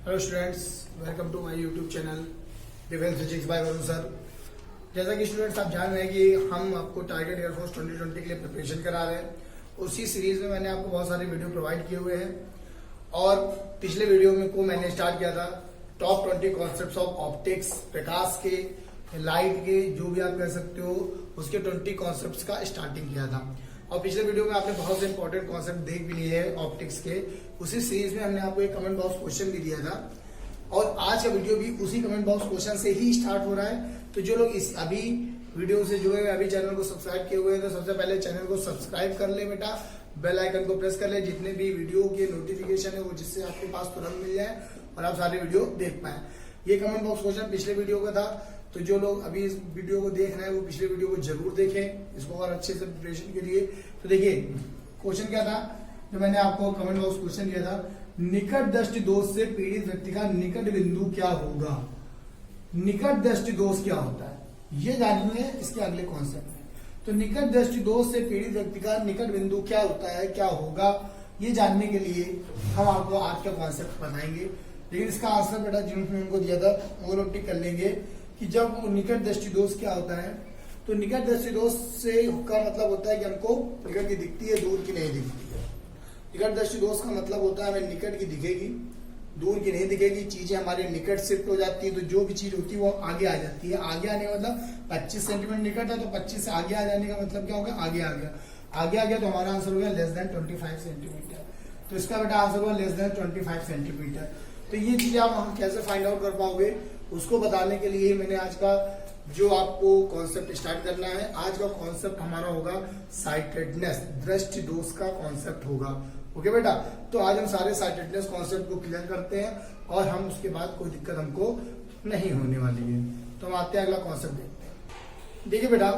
Hello students, welcome to my YouTube channel defence physics by Varun sir. जैसा कि students आप जान रहे हैं कि हम आपको टारगेट एयरफोर्स 2020 के लिए प्रिपरेशन करा रहे हैं। उसी सीरीज में मैंने आपको बहुत सारे वीडियो प्रोवाइड किए हुए हैं और पिछले वीडियो में को मैंने स्टार्ट किया था टॉप 20 कॉन्सेप्ट्स ऑफ ऑप्टिक्स, प्रकाश के, लाइट के, जो भी आप कह सकते हो उसके 20 कॉन्सेप्ट्स का स्टार्टिंग किया था। और पिछले वीडियो में आपने बहुत से इंपॉर्टेंट कॉन्सेप्ट देख भी लिए हैं ऑप्टिक्स के। उसी सीरीज में हमने आपको एक कमेंट बॉक्स क्वेश्चन भी दिया था और आज का वीडियो भी उसी कमेंट बॉक्स क्वेश्चन से ही स्टार्ट हो रहा है। तो जो लोग इस अभी वीडियो से जुड़े हुए, अभी चैनल को सब्सक्राइब किए हुए हैं, तो सबसे पहले चैनल को सब्सक्राइब कर ले बेटा, बेल आइकन को प्रेस कर ले, जितने भी वीडियो के नोटिफिकेशन है वो जिससे आपके पास तुरंत मिल जाए और आप सारे वीडियो देख पाए। ये कमेंट बॉक्स क्वेश्चन पिछले वीडियो का था, तो जो लोग अभी इस वीडियो को देख रहे हैं वो पिछले वीडियो को जरूर देखें इसको और अच्छे से प्रिपरेशन के लिए। तो देखिए क्वेश्चन क्या था, जो मैंने आपको कमेंट बॉक्स क्वेश्चन दिया था, निकट दृष्टि दोष से पीड़ित व्यक्ति का निकट बिंदु क्या होगा। निकट दृष्टि दोष क्या होता है ये जानेंगे इसके अगले कॉन्सेप्ट में। तो निकट दृष्टि दोष से पीड़ित व्यक्ति का निकट बिंदु क्या होता है, क्या होगा, ये जानने के लिए हम आपको आज का कॉन्सेप्ट बताएंगे। लेकिन इसका आंसर बेटा जिन्होंने उनको दिया था वो लोग टिक कर लेंगे कि जब निकट दृष्टि दोष क्या होता है, तो निकट दृष्टि दोष से का मतलब होता है कि हमको निकट की दिखती है, दूर की नहीं दिखती है। निकट दृष्टि दोष का मतलब होता है हमें निकट की दिखेगी, दूर की नहीं दिखेगी, चीजें हमारे निकट शिफ्ट हो जाती है। तो जो भी चीज होती है वो आगे आ जाती है। आगे आने का मतलब 25 सेंटीमीटर निकट है तो 25 से आगे आ जाने का मतलब क्या होगा, आगे आ गया। आगे आ गया तो हमारा आंसर हो गया लेस देन 25 सेंटीमीटर। तो इसका बेटा आंसर हुआ लेस देन 25 सेंटीमीटर। तो ये चीजें आप कैसे फाइंड आउट कर पाओगे उसको बताने के लिए मैंने आज का जो आपको कॉन्सेप्ट स्टार्ट करना है। आज का कॉन्सेप्ट हमारा होगा साइटेडनेस, दृष्टि दोष का कॉन्सेप्ट होगा। ओके बेटा, तो आज हम सारे साइटेडनेस कॉन्सेप्ट को क्लियर करते हैं और हम उसके बाद कोई दिक्कत हमको नहीं होने वाली है। तो हम आते हैं अगला कॉन्सेप्ट देखते हैं। देखिए बेटा,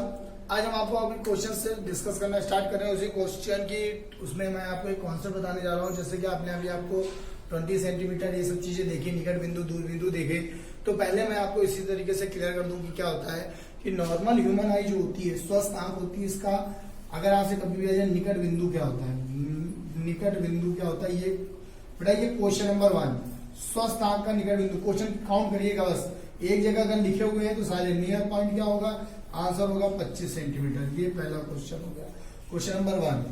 आज हम आपको अपने क्वेश्चन से डिस्कस करना स्टार्ट कर रहे हैं। उसी क्वेश्चन की उसमें मैं आपको एक कॉन्सेप्ट बताने जा रहा हूँ। जैसे कि आपने अभी आपको 20 सेंटीमीटर ये सब चीजें देखी, निकट बिंदु, दूर बिंदु देखे, तो पहले मैं आपको इसी तरीके से क्लियर कर दूं कि क्या होता है कि नॉर्मल ह्यूमन आई जो होती है, स्वस्थ आंख होती है, इसका अगर आपसे कभी भी आ जाए निकट बिंदु क्या होता है, निकट बिंदु क्या होता है, ये बेटा ये क्वेश्चन नंबर 1, स्वस्थ आंख का निकट बिंदु। क्वेश्चन काउंट करिएगा बस, एक जगह अगर लिखे हुए हैं तो सारे नियर पॉइंट क्या होगा, आंसर होगा 25 सेंटीमीटर। ये पहला क्वेश्चन हो गया, क्वेश्चन नंबर 1,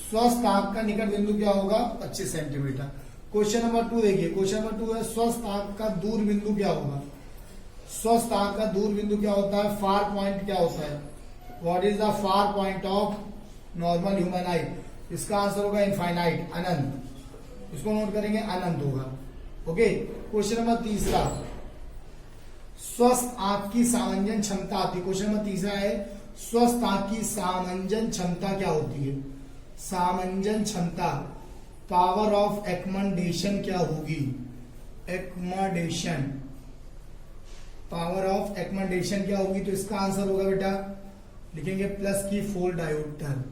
स्वस्थ आंख का निकट बिंदु क्या होगा, 25 सेंटीमीटर। क्वेश्चन नंबर 2 देखिए, क्वेश्चन नंबर 2 है स्वस्थ आंख का दूर बिंदु क्या होगा। स्वस्थ आंख का दूर बिंदु क्या होता है, फार पॉइंट क्या होता है, what is the far point of normal human आई। इसका आंसर होगा इनफाइनाइट, अनंत। इसको नोट करेंगे, अनंत होगा। ओके, क्वेश्चन नंबर 3, स्वस्थ आंख की सामंजन क्षमता आती है। क्वेश्चन नंबर 3 है स्वस्थ आंख की सामंजन क्षमता क्या होती है। सामंजन क्षमता, पावर ऑफ एकमंडेशन क्या होगी, एकमंडेशन, पावर ऑफ एकमंडेशन क्या होगी। तो इसका आंसर होगा बेटा, लिखेंगे प्लस की 4 डायोप्टर।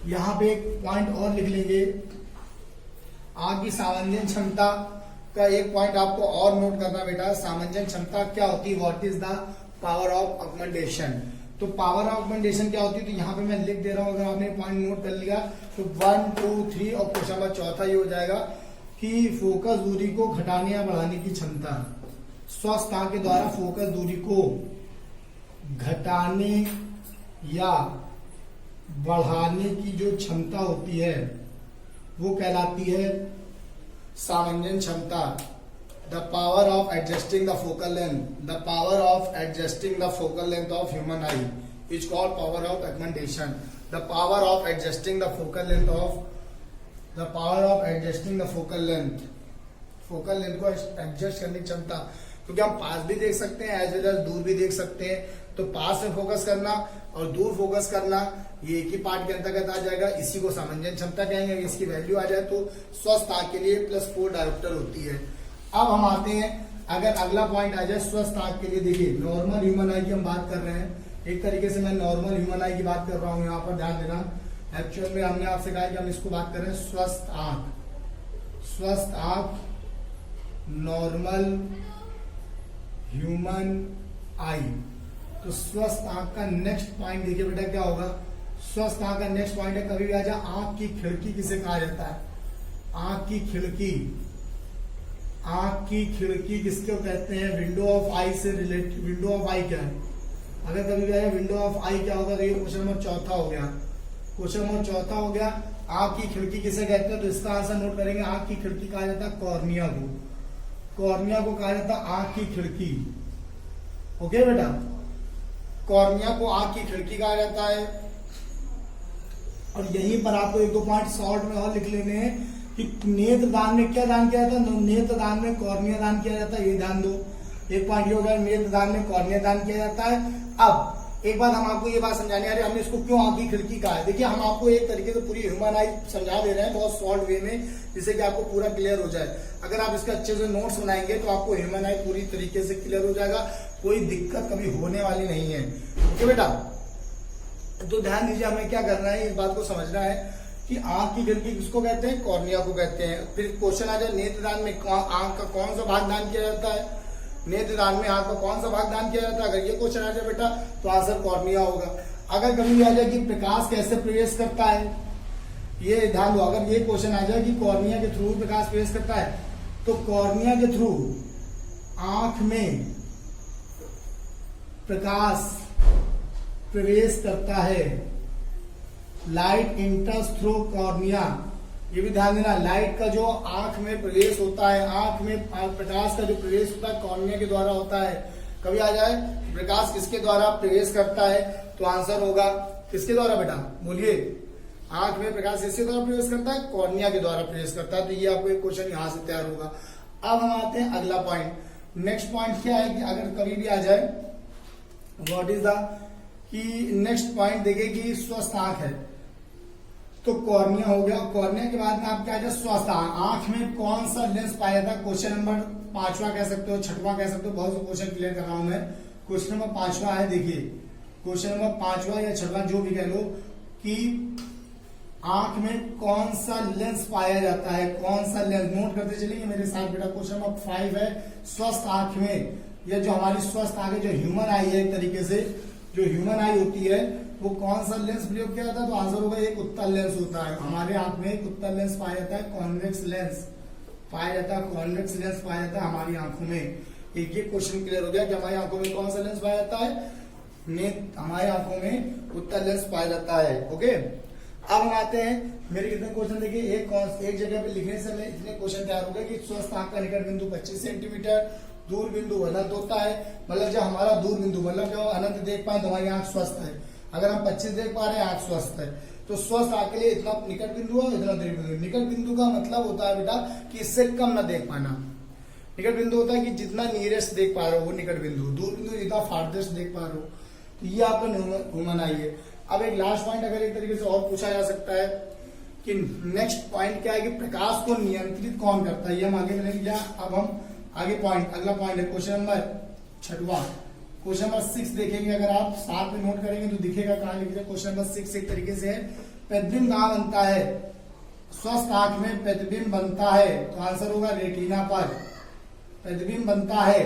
यहां पे एक पॉइंट और लिख लेंगे, आंख की सामंजन क्षमता का एक पॉइंट आपको और नोट करना बेटा, सामंजन क्षमता क्या होती है, what is the power of accommodation. तो पावर ऑफ एकमंडेशन क्या होती है, तो यहाँ पे मैं लिख दे रहा हूं, अगर आपने पॉइंट नोट कर लिया तो 1, 2, 3 और क्वेश्चन नंबर 4 ये हो जाएगा कि फोकस दूरी को घटाने या बढ़ाने की क्षमता। स्वस्थ आंख के द्वारा फोकस दूरी को घटाने या बढ़ाने की जो क्षमता होती है वो कहलाती है सामंजन क्षमता। The power of adjusting the focal length, the power of adjusting the focal length of human eye is called power of augmentation. The power of adjusting the focal length of, the power of adjusting the focal length, focal length को adjust करने की क्षमता। क्योंकि हम पास भी देख सकते हैं एज वेल एज दूर भी देख सकते हैं, तो पास में फोकस करना और दूर फोकस करना ये एक ही पार्ट के अंतर्गत आ जाएगा। इसी को सामंजन क्षमता कहेंगे। इसकी वैल्यू आ जाए तो स्वस्थ आंख के लिए +4 डायोप्टर होती है। अब हम आते हैं, अगर अगला पॉइंट आ जाए स्वस्थ आंख के लिए, देखिए नॉर्मल ह्यूमन आई की हम बात कर रहे हैं। एक तरीके से मैं नॉर्मल ह्यूमन आई की बात कर रहा हूं, यहाँ पर ध्यान देना। एक्चुअल में हमने आपसे कहा कि हम इसको बात कर रहे हैं स्वस्थ आंख, स्वस्थ आंख, नॉर्मल ह्यूमन आई। तो स्वस्थ आंख का नेक्स्ट पॉइंट देखिए बेटा क्या होगा, स्वस्थ आंख का नेक्स्ट पॉइंट है, कभी भी आ जाए आंख की खिड़की किसे कहा जाता है, आंख की खिड़की, आंख की खिड़की किसको कहते हैं? विंडो ऑफ आई से रिलेटेड। विंडो ऑफ आई क्या है? अगर कभी भी आया विंडो ऑफ आई क्या होगा, तो ये क्वेश्चन नंबर चौथा हो गया। क्वेश्चन नंबर चौथा हो गया, आंख की खिड़की किसे कहते हैं? तो इसका आंसर नोट करेंगे, आंख की खिड़की कहा जाता है कॉर्निया को। कॉर्निया को कहा जाता है आंख की खिड़की। ओके बेटा, कॉर्निया को आंख की खिड़की कहा जाता है। और यहीं पर आपको एक दो पॉइंट शॉर्ट में और लिख लेने हैं कि नेत्र दान में क्या दान किया जाता है? नेत्र दान में कॉर्निया दान किया जाता है, ये ध्यान दो। एक पॉइंट ये हो गया, नेत्र दान में कॉर्निया दान किया जाता है। अब एक बात हम आपको ये बात समझाने आ रहे हैं, हमने इसको क्यों आंख की खिड़की कहा है। देखिए, हम आपको एक तरीके से पूरी ह्यूमन आई समझा दे रहे हैं बहुत शॉर्ट वे में, जिससे कि आपको पूरा क्लियर हो जाए। अगर आप इसके अच्छे से नोट्स बनाएंगे तो आपको ह्यूमन आई पूरी तरीके से क्लियर हो जाएगा, कोई दिक्कत कभी होने वाली नहीं है। ओके बेटा, तो ध्यान दीजिए, हमें क्या करना है, इस बात को समझना है कि आंख की खिड़की किसको कहते हैं? कॉर्निया को कहते हैं। फिर क्वेश्चन आ जाए, नेत्र दान में आंख का कौन सा भाग दान किया जाता है? नेत्र दान में आंख का कौन सा भाग दान किया जाता है? अगर ये क्वेश्चन आ जाए बेटा तो आंसर कॉर्निया होगा। अगर कभी भी आ जाए कि प्रकाश कैसे प्रवेश करता है, ये ध्यान दो, अगर ये क्वेश्चन आ जाए कि कॉर्निया के थ्रू प्रकाश प्रवेश करता है, तो कॉर्निया के थ्रू आंख में प्रकाश प्रवेश करता है। लाइट इंटर्स थ्रू कॉर्निया, ये भी ध्यान देना, लाइट का जो आंख में प्रवेश होता है, आंख में प्रकाश का जो प्रवेश होता है कॉर्निया के द्वारा होता है। कभी आ जाए प्रकाश किसके द्वारा प्रवेश करता है, तो आंसर होगा किसके द्वारा बेटा? बोलिए, आंख में प्रकाश किसके द्वारा प्रवेश करता है? कॉर्निया के द्वारा प्रवेश करता है। तो ये आपको एक क्वेश्चन यहां से तैयार होगा। अब हम आते हैं अगला पॉइंट। नेक्स्ट पॉइंट क्या है कि अगर कभी भी आ जाए, व्हाट इज द कि नेक्स्ट पॉइंट देखिए कि स्वस्थ आंख है, तो कॉर्निया हो गया। कॉर्निया के बाद में आप क्या है? स्वस्थ आंख में कौन सा लेंस पाया जाता है? क्वेश्चन नंबर 5वां कह सकते हो, 6वां कह सकते हो, बहुत से क्वेश्चन क्लियर कर रहा हूं मैं। क्वेश्चन नंबर 5वां है, देखिए क्वेश्चन नंबर 5वां या 6वां जो भी कह लो, कि आंख में कौन सा लेंस पाया जाता है? कौन सा लेंस? नोट करते चलेंगे मेरे साथ बेटा। क्वेश्चन नंबर 5 है, स्वस्थ आंख में, या जो हमारी स्वस्थ आंख है, जो ह्यूमन आई है, एक तरीके से जो ह्यूमन आई होती है, वो कौन सा लेंस प्रयोग किया जाता है? तो आंसर होगा एक उत्तल लेंस होता है। हमारे आंख में एक उत्तल लेंस पाया जाता है, कॉन्वेक्स लेंस पाया जाता है, कॉन्वेक्स लेंस पाया जाता है हमारी आंखों में। एक ये क्वेश्चन क्लियर हो गया कि हमारी आंखों में कौन सा लेंस पाया जाता है? हमारी आंखों में उत्तल लेंस पाया जाता है। ओके, अब हम आते हैं, मेरे कितने क्वेश्चन देखिए, एक जगह पे लिखने से हमें इतने क्वेश्चन तैयार हो गए कि स्वस्थ आंख का निकट बिंदु 25 सेंटीमीटर, दूर बिंदु अनंत होता है। मतलब जब हमारा दूर बिंदु, मतलब जब अनंत देख पाए तो हमारी आंख स्वस्थ है। अगर हम 25 देख पा रहे हैं, आंख स्वस्थ है। तो स्वस्थ आंख के लिए इतना निकट बिंदु है, इतना दूर बिंदु। निकट बिंदु का मतलब होता है बेटा कि इससे कम ना देख पाना। निकट बिंदु होता है कि जितना नियरेस्ट देख पा रहे हो वो निकट बिंदु। दूर बिंदु जितना फारदेस्ट देख पा रहे हो। तो ये आपका ह्यूमन आई है। अब एक लास्ट पॉइंट अगर एक तरीके से और पूछा जा सकता है कि नेक्स्ट पॉइंट क्या है कि प्रकाश को नियंत्रित कौन करता है? ये हम आगे मिलेंगे। अब हम आगे पॉइंट, अगला पॉइंट है क्वेश्चन नंबर 6वां। क्वेश्चन नंबर 6 देखेंगे, अगर आप साथ में नोट करेंगे तो दिखेगा कहां लिख रहे। क्वेश्चन नंबर 6 एक तरीके से है, प्रतिबिंब कहां बनता है? स्वस्थ आंख में प्रतिबिंब बनता है, तो आंसर होगा रेटिना पर प्रतिबिंब बनता है।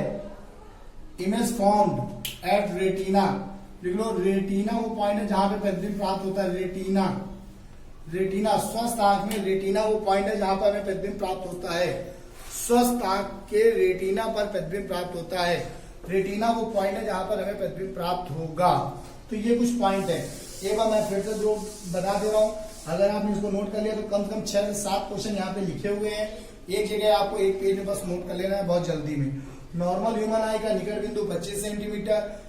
इमेज फॉर्म्ड एट रेटिना, लिख लो रेटिना वो पॉइंट है जहां पे प्रतिबिंब प्राप्त होता है। रेटिना, रेटिना स्वस्थ आंख में रेटिना वो पॉइंट है जहां पर हमें प्रतिबिंब प्राप्त होता है। स्वस्थ आंख के रेटिना पर प्रतिबिंब प्राप्त होता है। रेटिना वो पॉइंट है जहां पर हमें प्रतिबिंब प्राप्त होगा। तो ये कुछ पॉइंट है। एक बार मैं फिर से जो बता दे रहा हूं, अगर आपने इसको नोट कर लिया तो कम से कम 6 से 7 क्वेश्चन यहाँ पे लिखे हुए हैं। एक जगह आपको एक पेज में बस नोट कर लेना है बहुत जल्दी में। नॉर्मल ह्यूमन आई का निकट बिंदु 25 सेंटीमीटर।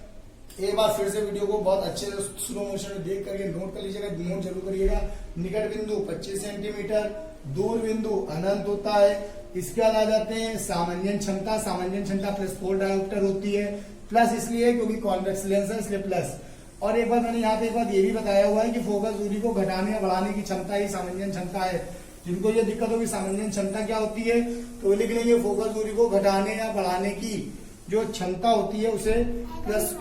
एक बार फिर से वीडियो को बहुत अच्छे से स्लो मोशन में देख करके नोट कर लीजिएगा, नोट जरूर करिएगा। निकट बिंदु 25 सेंटीमीटर, दूर बिंदु अनंत होता है। इसके बाद आ जाते हैं सामान्य क्षमता। सामान्य क्षमता प्लस 4 डायोप्टर होती है। प्लस इसलिए क्योंकि कॉन्वेक्स लेंस है इसलिए प्लस। और एक बार मैंने यहाँ पे एक बात ये भी बताया हुआ है कि फोकस दूरी को घटाने या बढ़ाने की क्षमता ही सामान्य क्षमता है। जिनको ये दिक्कत होगी सामान्य क्षमता क्या होती है तो लिख लेंगे फोकस दूरी को घटाने या बढ़ाने की जो क्षमता होती है उसे प्लस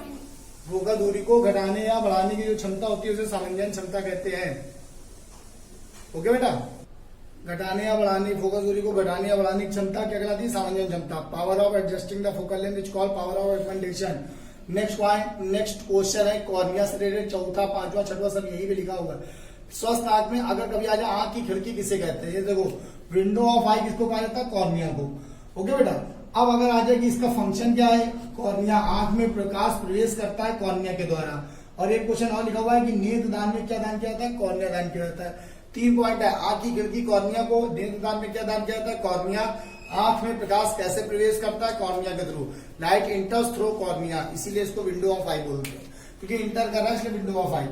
फोकस दूरी को घटाने या बढ़ाने की जो क्षमता होती है उसे सामान्य क्षमता कहते हैं। ओके बेटा, घटाने या बढ़ाने, फोकस दूरी को घटाने या बढ़ाने की क्षमता क्या कहलाती है? सामान्य क्षमता। Power of adjusting the focal length is called power of accommodation. Next point, next question है कॉर्निया से रिलेटेड, चौथा, पांचवा, छठवा सब यही पे लिखा हुआ है। स्वस्थ आंख में अगर कभी आ जाए, आंख की खिड़की किसे कहते हैं? ये देखो, विंडो ऑफ आई किसको कहा जाता है? कॉर्निया को। ओके बेटा, अब अगर आ जाए कि इसका फंक्शन क्या है, कॉर्निया, आंख में प्रकाश प्रवेश करता है कॉर्निया के द्वारा। और एक क्वेश्चन और लिखा हुआ है कि नेत्र दान में क्या दान किया जाता है, कॉर्निया दान किया जाता है। 3 पॉइंट है, आंख की खिड़की कॉर्निया को, नेत्र दान में क्या दान किया जाता है, कॉर्निया। आंख में प्रकाश कैसे प्रवेश करता है, कॉर्निया के थ्रू। लाइट इंटर्स थ्रू कॉर्निया, इसीलिए इसको विंडो ऑफ आई बोलते हैं, क्योंकि इंटर कर रहा है इसलिए window of I.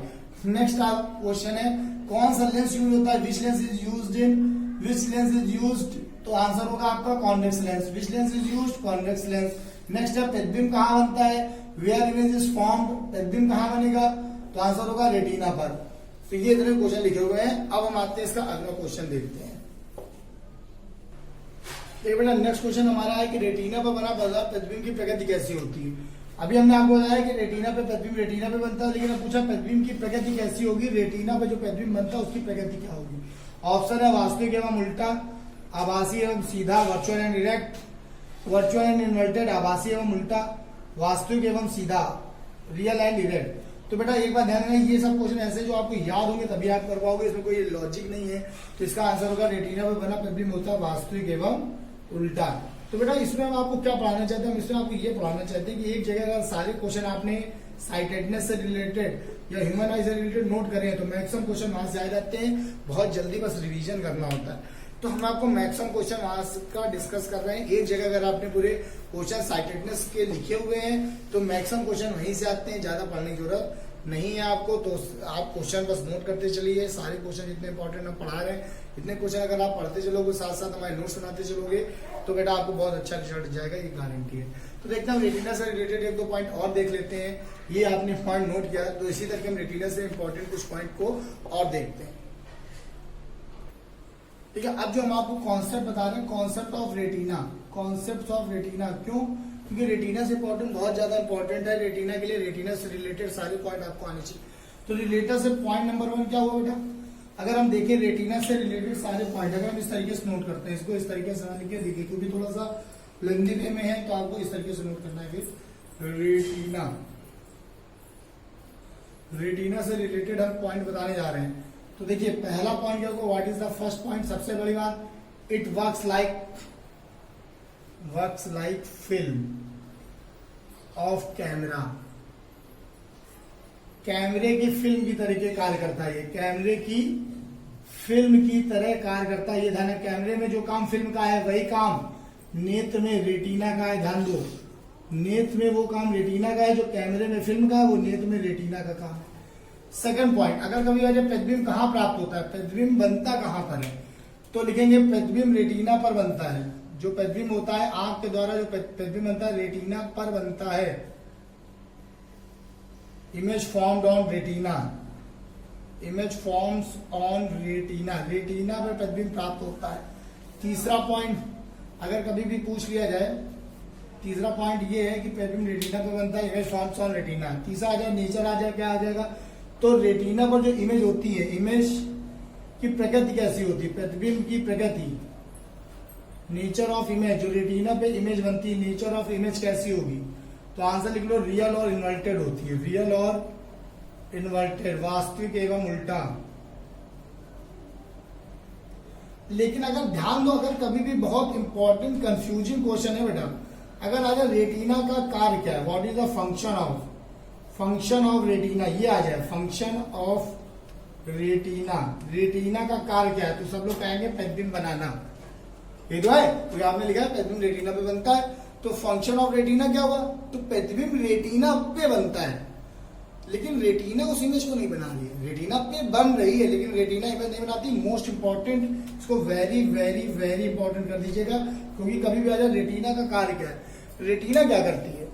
Next question है, कौन सा लेंस यूज होता है, which lens is used in, which lens is used, तो आंसर होगा आपका convex lens. Which lens is used, convex lens. Next है, प्रतिबिंब कहां बनता है, वेयर इमेज इज फॉर्म्ड, प्रतिबिंब कहां बनेगा, तो आंसर होगा रेटिना पर। तो ये इतने क्वेश्चन लिखे हुए हैं। अब हम आते हैं इसका अगला क्वेश्चन देखते हैं। देखिए बेटा, नेक्स्ट क्वेश्चन हमारा है कि रेटिना पर बना पदार्थ प्रतिबिंब की प्रगति कैसी होती है। अभी हमने आपको बताया कि रेटिना पे प्रतिबिंब रेटिना पे बनता है, लेकिन अब पूछा प्रतिबिंब की प्रगति कैसी होगी, रेटिना पे जो प्रतिबिंब बनता है उसकी प्रगति क्या होगी। ऑप्शन है वास्तविक एवं उल्टा, आभासी एवं सीधा, virtual and direct, virtual and inverted, आभासी एवं उल्टा, वास्तविक एवं सीधा, रियल एंड डायरेक्ट। तो बेटा एक बात ध्यान रखना, ये सब क्वेश्चन ऐसे जो आपको याद होंगे तभी आप कर पाओगे, इसमें कोई लॉजिक नहीं है। तो इसका आंसर होगा रेटिना पे बना प्रतिबिंब होता है वास्तविक एवं उल्टा। तो बेटा इसमें हम आपको क्या पढ़ाना चाहते हैं, हम इसमें आपको ये पढ़ाना चाहते हैं कि एक जगह अगर सारे क्वेश्चन आपने साइटेडनेस से रिलेटेड या ह्यूमन आई से रिलेटेड नोट करें तो मैक्सिमम क्वेश्चन वहां से आ जाते हैं, बहुत जल्दी बस रिवीजन करना होता है। तो हम आपको मैक्सिमम क्वेश्चन वहां का डिस्कस कर रहे हैं। एक जगह अगर आपने पूरे क्वेश्चन साइटेडनेस के लिखे हुए हैं तो मैक्सिमम क्वेश्चन वहीं से आते हैं, ज्यादा पढ़ने की जरूरत नहीं है आपको। तो आप क्वेश्चन बस नोट करते चलिए, सारे क्वेश्चन जितने इंपॉर्टेंट हम पढ़ा रहे हैं इतने क्वेश्चन अगर आप पढ़ते चलोगे, साथ साथ हमारे नोट्स बनाते चलोगे तो बेटा आपको बहुत अच्छा रिजल्ट जाएगा, ये गारंटी है। तो देखते हैं रेटिना से रिलेटेड 1-2 पॉइंट और देख लेते हैं। ये आपने पॉइंट नोट किया, तो इसी तरह हम रेटिना से इंपॉर्टेंट कुछ पॉइंट को और देखते हैं। ठीक है, अब जो हम आपको कॉन्सेप्ट बता रहे हैं, concept of retina, concept of retina, क्यों, क्योंकि रेटिना से इंपॉर्टेंट बहुत ज्यादा इंपॉर्टेंट है रेटिना के लिए। रेटिना से रिलेटेड सारे पॉइंट आपको आने चाहिए। तो रिलेटेड से पॉइंट नंबर 1 क्या हुआ बेटा, अगर हम देखें रेटिना से रिलेटेड सारे पॉइंट अगर हम इस तरीके से नोट करते हैं, इसको इस तरीके से लिख के देखिए, क्योंकि थोड़ा सा लेंथी वे में है तो आपको इस तरीके से नोट करना है। फिर रेटिना, रेटिना से रिलेटेड हम पॉइंट बताने जा रहे हैं। तो देखिए पहला पॉइंट क्या होगा, what is the first point, सबसे बड़ी बात, it works like film of camera, कैमरे की फिल्म की तरह कार्य करता है। ये कैमरे की फिल्म की तरह कार्य करता है, ये ध्यान है। कैमरे में जो काम फिल्म का है वही काम नेत्र में रेटिना का है, ध्यान दो। नेत्र में वो काम रेटिना का है जो कैमरे में फिल्म का है, वो नेत्र में रेटिना का काम है। सेकंड पॉइंट, अगर कभी वजह प्रतिबिंब कहां प्राप्त होता है, प्रतिबिंब बनता कहां पर है, तो लिखेंगे प्रतिबिंब रेटिना पर बनता है। जो प्रतिबिंब होता है आंख के द्वारा जो प्रतिबिंब बनता है रेटिना पर बनता है। Image formed on retina, image forms on retina, retina पर प्रतिबिंब प्राप्त होता है। तीसरा पॉइंट अगर कभी भी पूछ लिया जाए, तीसरा पॉइंट ये है कि प्रतिबिंब रेटिना पर बनता है, इमेज फॉर्म्स ऑन रेटिना। तीसरा आ जाए नेचर, आ जाए क्या आ जाएगा, तो रेटिना पर जो इमेज होती है, इमेज की प्रकृति कैसी होती है, प्रतिबिंब की प्रकृति, नेचर ऑफ इमेज, जो रेटिना पे इमेज बनती है नेचर ऑफ इमेज कैसी होगी, तो आंसर लिख लो रियल और इन्वर्टेड होती है, रियल और इन्वर्टेड, वास्तविक एवं उल्टा। लेकिन अगर ध्यान दो, अगर कभी भी बहुत इंपॉर्टेंट कंफ्यूजिंग क्वेश्चन है बेटा, अगर अगर रेटिना का कार्य क्या है, what is the function of retina, ये आ जाए फंक्शन ऑफ रेटिना, रेटिना का कार्य क्या है, तो सब लोग कहेंगे प्रतिबिंब बनाना। ये तो है, तो आपने लिखा है प्रतिबिंब रेटिना पे बनता है, तो फंक्शन ऑफ रेटिना क्या हुआ, तो प्रतिबिंब रेटिना पे बनता है, लेकिन रेटिना उस इमेज को नहीं बना रही है, रेटिना पे बन रही है लेकिन रेटिना इमेज नहीं बनाती। मोस्ट इंपॉर्टेंट, इसको वेरी वेरी वेरी इंपॉर्टेंट कर दीजिएगा, क्योंकि कभी भी आ जाए रेटिना का कार्य क्या है, रेटिना क्या करती है,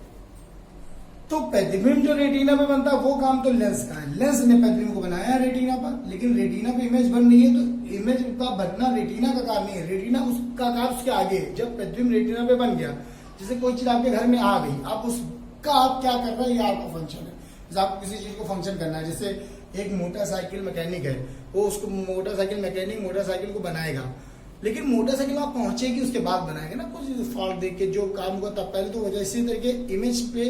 तो प्रतिबिंब जो रेटिना पे बनता है वो काम तो लेंस का है, लेंस ने प्रतिबिंब को बनाया है रेटिना पर, लेकिन रेटिना पे इमेज बन रही है, तो इमेज का बनना रेटिना का काम नहीं है, रेटिना उसका काम उसके आगे। जब प्रतिबिंब रेटिना पे बन गया, जैसे कोई चीज आपके घर में आ गई, आप उसका आप क्या कर रहे हैं, ये आपका फंक्शन है। जैसे आपको किसी चीज को फंक्शन करना है, जैसे एक मोटरसाइकिल मैकेनिक है, वो उसको मोटरसाइकिल मैकेनिक मोटरसाइकिल को बनाएगा, लेकिन मोटरसाइकिल वहां पहुंचेगी उसके बाद बनाएगा ना, कुछ फॉल्ट देख के जो काम हुआ तब पहले तो वजह इसी तरीके इमेज पे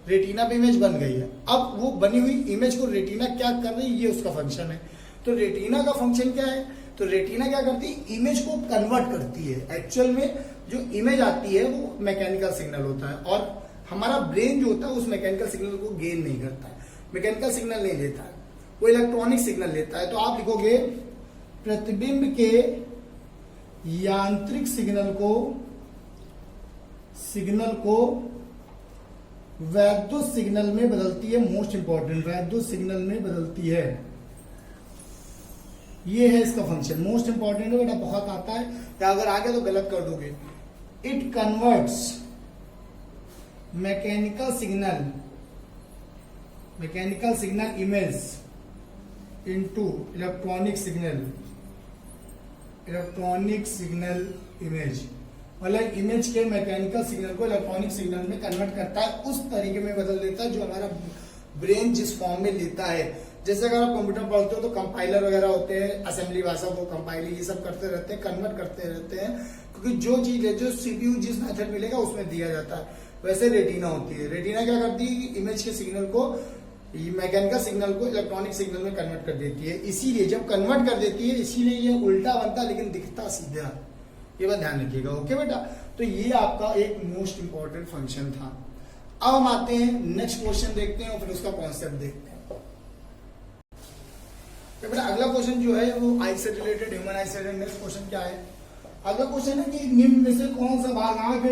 रेटिना पे इमेज बन गई है। अब वो बनी हुई इमेज को रेटिना क्या कर रही है, ये उसका फंक्शन है। तो रेटिना का फंक्शन क्या है, तो रेटिना क्या करती है, इमेज को कन्वर्ट करती है। एक्चुअल में जो इमेज आती है वो मैकेनिकल सिग्नल होता है, और हमारा ब्रेन जो होता है उस मैकेनिकल सिग्नल को गेन नहीं करता है, मैकेनिकल सिग्नल नहीं लेता है, वो इलेक्ट्रॉनिक सिग्नल लेता है। तो आप लिखोगे प्रतिबिंब के यांत्रिक सिग्नल को वैद्युत सिग्नल में बदलती है। मोस्ट इंपॉर्टेंट, वैद्युत सिग्नल में बदलती है, ये है इसका फंक्शन। मोस्ट इंपॉर्टेंट है बेटा, बहुत आता है, या अगर आगे तो गलत कर दोगे। It converts mechanical signal image into electronic signal image, मतलब इमेज के मैकेनिकल सिग्नल को इलेक्ट्रॉनिक सिग्नल में कन्वर्ट करता है, उस तरीके में बदल देता है जो हमारा ब्रेन जिस फॉर्म में लेता है। जैसे अगर आप कंप्यूटर पढ़ते हो तो कंपाइलर वगैरह होते हैं, असेंबली भाषा को कंपाइलिंग ये सब करते रहते हैं, कन्वर्ट करते रहते हैं, क्योंकि जो चीज है, जो सीपीयू जिस मेथड मिलेगा उसमें दिया जाता है। वैसे रेटिना होती है, रेटिना क्या करती है, इमेज के सिग्नल को, मैकेनिकल सिग्नल को इलेक्ट्रॉनिक सिग्नल में कन्वर्ट कर देती है। इसीलिए जब कन्वर्ट कर देती है, इसीलिए ये उल्टा बनता है लेकिन दिखता सीधा, ये बात ध्यान रखिएगा। ओके बेटा, तो ये आपका एक मोस्ट इंपॉर्टेंट फंक्शन था। अब हम आते हैं नेक्स्ट क्वेश्चन देखते हैं और फिर उसका कॉन्सेप्ट देखते हैं। तो बेटा अगला क्वेश्चन जो है वो आई से रिलेटेड, ह्यूमन आई से रिलेटेड। नेक्स्ट क्वेश्चन क्या है, अगला क्वेश्चन है कि निम्न में से कौन सा भाग आंख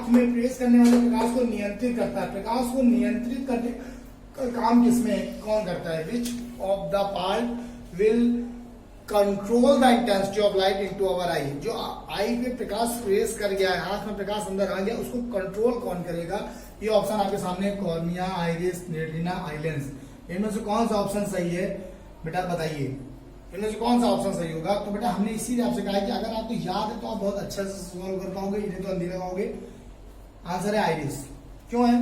में प्रेस करने वाले प्रकाश को नियंत्रित करता है। प्रकाश को नियंत्रित करने का काम किसमें कौन करता है। Which of the part will control the intensity of light into our eye. जो आई पे प्रकाश प्रेस कर गया है, आंख में प्रकाश अंदर आ गया, उसको कंट्रोल कौन करेगा। ये ऑप्शन आपके सामने, कॉर्निया, आइरिस, रेटिना, आईलेंस। इनमें से कौन सा ऑप्शन सही है बेटा, बताइए इनमें से कौन सा ऑप्शन सही होगा। तो बेटा हमने इसीलिए आपसे कहा है कि अगर आपको याद है तो आप बहुत अच्छे से सॉल्व कर पाओगे, इन्हें तो अंधेरा लगाओगे। आंसर है आइरिस। क्यों है,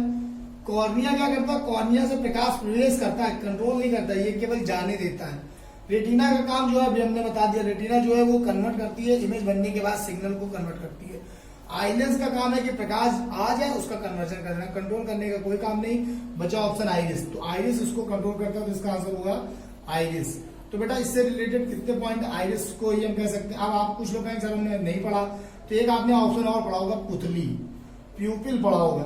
कॉर्निया क्या करता है, कॉर्निया से प्रकाश प्रवेश करता है, कंट्रोल नहीं करता, ये केवल जाने देता है। रेटिना का काम जो है अभी हमने बता दिया, रेटिना जो है वो कन्वर्ट करती है, इमेज बनने के बाद सिग्नल को कन्वर्ट करती है। आइलेंस का काम है कि प्रकाश आ जाए उसका कन्वर्जन करना, कंट्रोल करने का कोई काम नहीं। बचा ऑप्शन आइरिस, तो आइरिस उसको कंट्रोल करता है, तो इसका आंसर होगा आइरिस। तो बेटा इससे रिलेटेड कितने पॉइंट आइरिस को ही हम कह सकते हैं। अब आप कुछ लोग कहेंगे सर हमने नहीं पढ़ा, तो एक आपने ऑप्शन और पढ़ा होगा, पुतली, प्यूपिल पढ़ा होगा।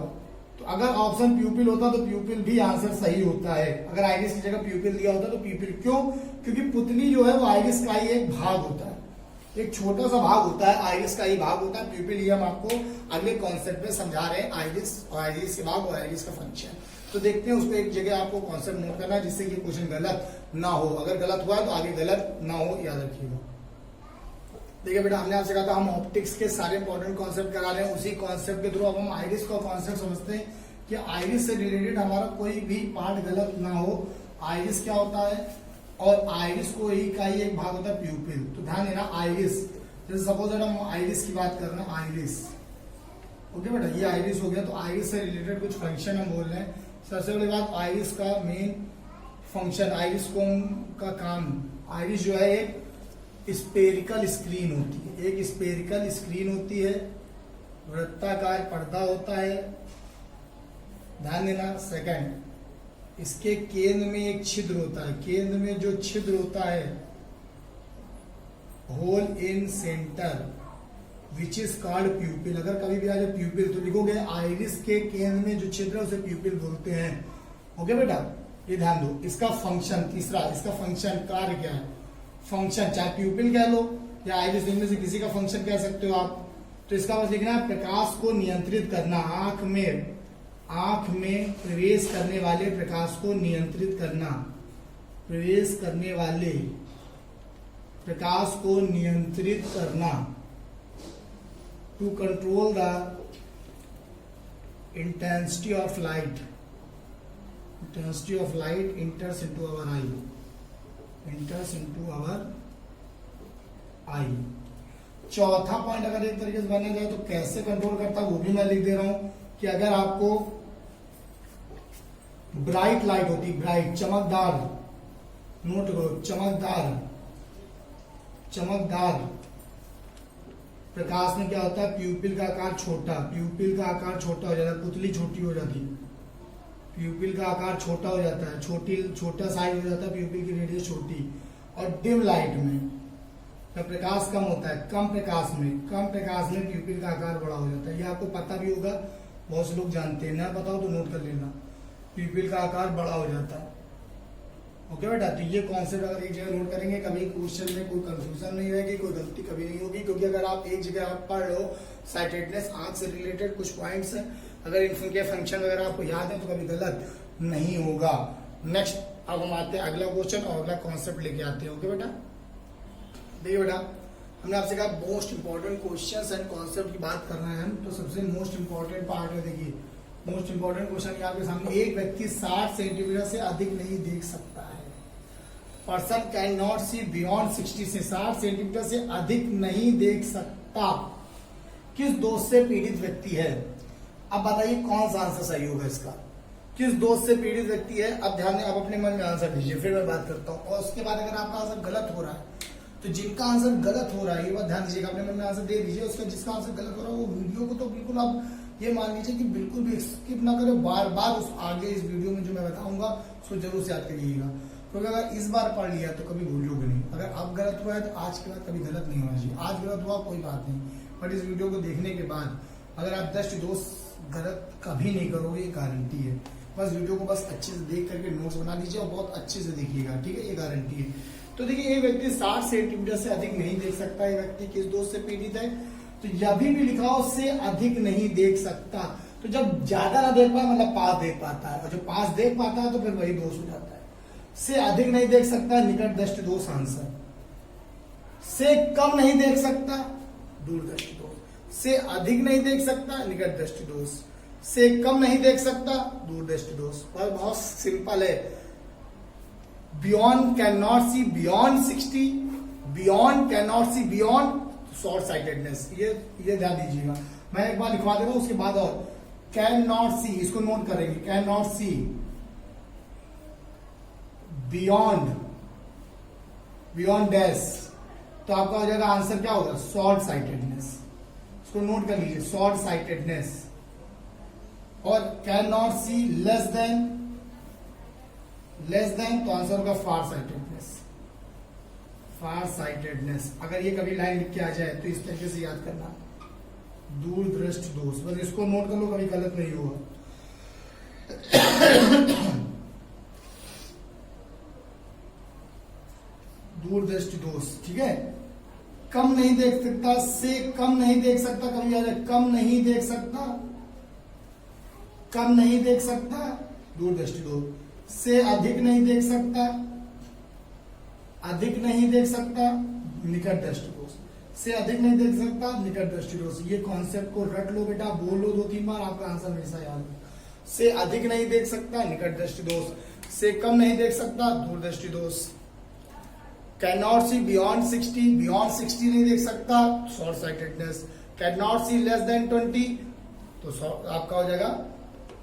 तो अगर ऑप्शन प्यूपिल होता तो प्यूपिल भी आंसर सही होता है। अगर आइरिस की जगह प्यूपिल दिया होता तो प्यूपिल, क्यों, क्योंकि पुतली जो है वो आइरिस का ही एक भाग होता है, एक छोटा सा भाग होता है, आइरिस का ही भाग होता है। प्यूपिल ये हम आपको अगले कॉन्सेप्ट में समझा रहे हैं, आइरिस और आइरिस के भाग और आइरिस का फंक्शन। तो देखते हैं, उसको एक जगह आपको कॉन्सेप्ट नोट करना है जिससे ये क्वेश्चन गलत ना हो। अगर गलत हुआ तो आगे गलत ना हो, याद रखिएगा। देखिए बेटा हमने आपसे कहा था हम ऑप्टिक्स के सारे इंपॉर्टेंट कॉन्सेप्ट करा रहे हैं, उसी कॉन्सेप्ट के थ्रू अब हम आइरिस का कॉन्सेप्ट समझते हैं कि आइरिस से रिलेटेड हमारा कोई भी पार्ट गलत ना हो। आइरिस क्या होता है, और आइरिस को ही का ही एक भाग होता है प्यूपिल। तो ध्यान देना, आइरिस, जैसे सपोज हम आइरिस की बात कर रहे हैं, आइरिस, ओके बेटा ये आइरिस हो गया। तो आइरिस से रिलेटेड कुछ फंक्शन हम बोल रहे हैं। सबसे बड़ी बात, आइरिस का मेन फंक्शन, आइरिस कोन का काम, आइरिस जो है एक स्पेरिकल स्क्रीन होती है, एक स्पेरिकल स्क्रीन होती है, वृत्ताकार पर्दा होता है, ध्यान देना। सेकंड, इसके केंद्र में एक छिद्र होता है, केंद्र में जो छिद्र होता है, hole in centre which is called pupil. अगर कभी भी आ जाए प्यूपिल तो लिखोगे आइरिस के केंद्र में जो छिद्र है उसे प्यूपिल बोलते हैं। ओके बेटा ये ध्यान दो। इसका फंक्शन, तीसरा इसका फंक्शन, कार्य क्या है, फंक्शन, चाहे प्यूपिल कह लो या आइरिस, इनमें से किसी का फंक्शन कह सकते हो आप। तो इसका बस लिखना है प्रकाश को नियंत्रित करना, आंख में प्रवेश करने वाले प्रकाश को नियंत्रित करना, प्रवेश करने वाले प्रकाश को नियंत्रित करना, to control the intensity of light, intensity of light enters into our eye, enters into our eye. चौथा पॉइंट अगर एक तरीके से बनना जाए तो कैसे कंट्रोल करता है वो भी मैं लिख दे रहा हूं कि अगर आपको ब्राइट लाइट होती, ब्राइट चमकदार, नोट करो चमकदार प्रकाश में क्या होता है, प्यूपिल का आकार छोटा, प्यूपिल का आकार छोटा हो जाता है, पुतली छोटी हो जाती है, प्यूपिल का आकार छोटा हो जाता है, छोटा साइज हो जाता है, प्यूपिल की रेडियस छोटी। और डिम लाइट में जब प्रकाश कम होता है, कम प्रकाश में प्यूपिल का आकार बड़ा हो जाता है। ये आपको पता भी होगा, बहुत से लोग जानते हैं, ना पता हो तो नोट कर लेना, प्यूपिल का आकार बड़ा हो जाता है। ओके बेटा, तो ये कॉन्सेप्ट अगर एक जगह नोट करेंगे, कभी क्वेश्चन में कोई कंफ्यूजन नहीं रहेगी, कोई गलती कभी नहीं होगी, क्योंकि अगर आप एक जगह आप पढ़ लो साइटेडनेस, आंख से रिलेटेड कुछ पॉइंट्स है, अगर इनके फंक्शन वगैरह आपको याद है तो कभी गलत नहीं होगा। नेक्स्ट अब हम आते हैं अगला क्वेश्चन और अगला कॉन्सेप्ट लेके आते हैं। ओके बेटा, देखिए बेटा, हमने आपसे कहा most important questions and concept की बात कर रहे हैं हम, तो सबसे मोस्ट इंपॉर्टेंट पार्ट है, देखिए मोस्ट इंपॉर्टेंट क्वेश्चन यहाँ पे सामने, एक व्यक्ति 60 सेंटीमीटर से अधिक नहीं देख सकता है। Person can not see beyond 60 से 60 सेंटीमीटर से अधिक नहीं देख सकता, किस दोष से पीड़ित व्यक्ति है? अब बताइए कौन सा आंसर सही होगा इसका, किस दोष से पीड़ित व्यक्ति है? अब ध्यान दें, आप अपने मन में आंसर दीजिए, फिर मैं बात करता हूँ। और उसके बाद अगर आपका आंसर गलत हो रहा है, तो जिनका आंसर गलत हो रहा है ये बात ध्यान दीजिएगा, अपने मन में आंसर दे दीजिए। उसका जिसका आंसर गलत हो रहा है वो वीडियो को तो बिल्कुल आप ये मान लीजिए कि बिल्कुल भी स्किप ना करें, बार बार उस आगे इस वीडियो में जो मैं बताऊंगा उसको जरूर से याद करिएगा, क्योंकि अगर इस बार पढ़ लिया तो कभी भूलोगे नहीं। अगर अब गलत हुआ है तो आज के बाद कभी गलत नहीं होना चाहिए। आज गलत हुआ कोई बात नहीं, बट इस वीडियो को देखने के बाद अगर आप 10 दोष गलत कभी नहीं करोगे, ये गारंटी है। बस वीडियो को बस अच्छे से देख करके नोट्स बना लीजिए और बहुत अच्छे से देखिएगा, ठीक है, ये गारंटी है। तो देखिए, ये व्यक्ति 60 सेंटीमीटर से अधिक नहीं देख सकता, ये व्यक्ति किस दोष से पीड़ित है? तो अभी भी लिखा हो से अधिक नहीं देख सकता, तो जब ज्यादा ना देख पाए मतलब 5 देख पाता है, और जो 5 देख पाता है तो फिर वही दोष हो जाता है। से अधिक नहीं देख सकता, निकट दृष्टि दोष आंसर। से कम नहीं देख सकता, दूर दृष्टि दोष। से अधिक नहीं देख सकता, निकट दृष्टि दोष। से कम नहीं देख सकता, दूर दृष्टि दोष। और बहुत सिंपल है, beyond can not see beyond 60, beyond can not see beyond short sightedness. ये ध्यान दीजिएगा, मैं एक बार लिखवा दे रहा हूं, उसके बाद और कैन नॉट सी, इसको नोट करेंगे, can not see beyond dash, तो आपका हो जाएगा आंसर क्या होगा? Short sightedness. इसको नोट कर लीजिए, शॉर्ट साइटेडनेस। और can not see less than तो आंसर होगा फार साइटेडनेस। फार साइटेडनेस, अगर ये कभी लाइन लिख के आ जाए तो इस तरीके से याद करना, दूर दृष्टि दोष। बस इसको नोट कर लो, कभी गलत नहीं होगा। दूर दृष्टि दोष, ठीक है। कम नहीं देख सकता, से कम नहीं देख सकता, कभी याद है, कम नहीं देख सकता, कम नहीं देख सकता, दूर दृष्टि दोष। से अधिक नहीं देख सकता, अधिक नहीं देख सकता, निकट दृष्टि दोष। से अधिक नहीं देख सकता, निकट दृष्टि दोष। ये कॉन्सेप्ट को रट लो बेटा, बोलो 2-3 बार, आपका आंसर हमेशा याद हो। से अधिक नहीं देख सकता, निकट दृष्टि दोष। से कम नहीं देख सकता, दूर दृष्टि दोष। कैन नॉट सी बियॉन्ड 60 नहीं देख सकता, short sightedness. Can not see less than 20, तो आपका हो जाएगा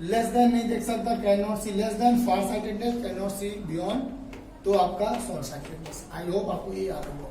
लेस देन नहीं देख सकता, can not see less than far sightedness. Can not see beyond, तो आपका शॉर्ट साइटेडनेस। आई होप आपको ये याद होगा।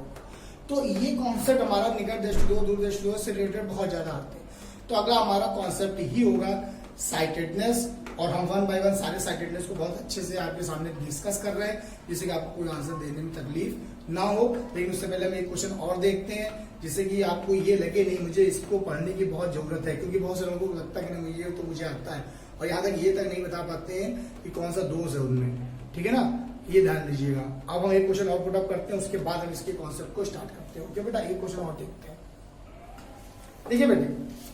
तो ये कॉन्सेप्ट हमारा निकट दृष्टि दोष, दूर दृष्टि दोष से रिलेटेड बहुत ज्यादा आते हैं। तो अगला हमारा कॉन्सेप्ट ही होगा साइटेडनेस, और हम 1 बाय 1 सारे साइटेडनेस को बहुत अच्छे से आपके सामने डिस्कस कर रहे हैं, जिससे कि आपको कोई आंसर देने में तकलीफ ना हो। लेकिन उससे पहले हम एक क्वेश्चन और देखते हैं, जिससे कि आपको ये लगे नहीं मुझे इसको पढ़ने की बहुत जरूरत है, क्योंकि बहुत से लोगों को लगता है कि नहीं ये तो मुझे आता है, और यहाँ तक ये तक नहीं बता पाते हैं कि कौन सा दोष है उनमें, ठीक है ना, ये ध्यान दीजिएगा। अब हम एक क्वेश्चन और पुट अप करते हैं, उसके बाद हम इसके कॉन्सेप्ट को स्टार्ट करते हैं। ओके बेटा, एक क्वेश्चन और देखते हैं। देखिए बेटे,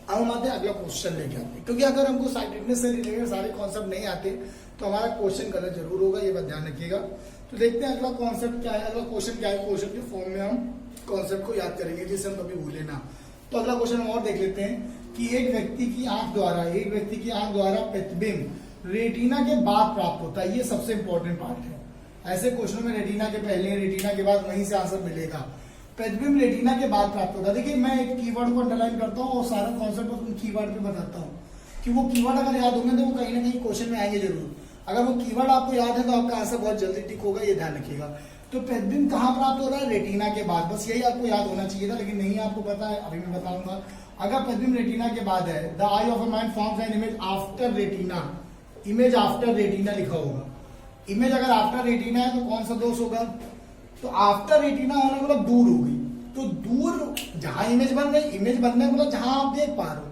अब हम आते हैं अगला क्वेश्चन लेके आते हैं, क्योंकि अगर हमको साइटेडनेस से रिलेटेड सारे कॉन्सेप्ट नहीं आते तो हमारा क्वेश्चन गलत जरूर होगा, ये बात ध्यान रखिएगा। तो देखते हैं अगला कॉन्सेप्ट क्या है, अगला क्वेश्चन क्या है। क्वेश्चन के फॉर्म में हम कॉन्सेप्ट को याद करेंगे, जिससे हम कभी भूले ना। तो अगला क्वेश्चन हम और देख लेते हैं कि एक व्यक्ति की आंख द्वारा प्रतिबिंब रेटिना के बाद प्राप्त होता है। ये सबसे इंपॉर्टेंट पार्ट है। ऐसे क्वेश्चन में रेटिना के पहले, रेटिना के बाद वहीं से आंसर मिलेगा। प्रतिबिंब रेटिना के बाद प्राप्त होता है। देखिए, मैं एक कीवर्ड को अंडरलाइन करता हूँ और सारा कॉन्सेप्ट उन कीवर्ड पे बताता हूँ कि वो कीवर्ड अगर याद होंगे तो वो कहीं ना कहीं क्वेश्चन में आएंगे जरूर। अगर वो कीवर्ड आपको याद है तो आपका आंसर बहुत जल्दी टिक होगा, ये ध्यान रखिएगा। तो प्रतिबिंब कहाँ प्राप्त हो रहा है? रेटिना के बाद। बस यही आपको याद होना चाहिए था, लेकिन नहीं आपको पता है, अभी मैं बताऊंगा। अगर प्रतिबिंब रेटिना के बाद है, the I of a man forms an image after retina, image after retina लिखा होगा। इमेज अगर आफ्टर रेटिना है तो कौन सा दोष होगा? तो आफ्टर रेटिना होने मतलब दूर होगी, तो दूर जहां इमेज बन गई, इमेज बनने मतलब जहां आप देख पा रहे हो,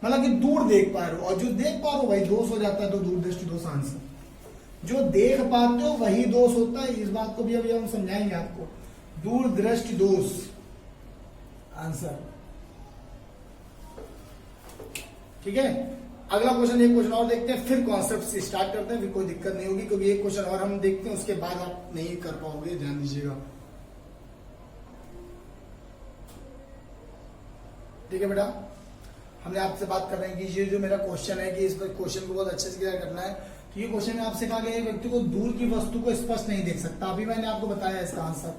मतलब कि दूर देख पा रहे हो, और जो देख पा रहे हो वही दोष हो जाता है, तो दूर दृष्टि दोष आंसर। जो देख पाते हो वही दोष होता है, इस बात को भी अभी हम समझाएंगे आपको। दूर दृष्टि दोष आंसर। ठीक है, अगला क्वेश्चन, एक क्वेश्चन और देखते हैं, फिर कॉन्सेप्ट से स्टार्ट करते हैं, फिर कोई दिक्कत नहीं होगी, क्योंकि एक क्वेश्चन और हम देखते हैं, उसके बाद आप नहीं कर पाओगे, ध्यान दीजिएगा। ठीक है बेटा, हमने आपसे बात कर रहे हैं कि ये जो मेरा क्वेश्चन है कि इस पर क्वेश्चन को बहुत अच्छे से क्लियर करना है। तो ये क्वेश्चन में आपसे कहा गया, व्यक्ति को दूर की वस्तु को स्पष्ट नहीं देख सकता। अभी मैंने आपको बताया इसका आंसर,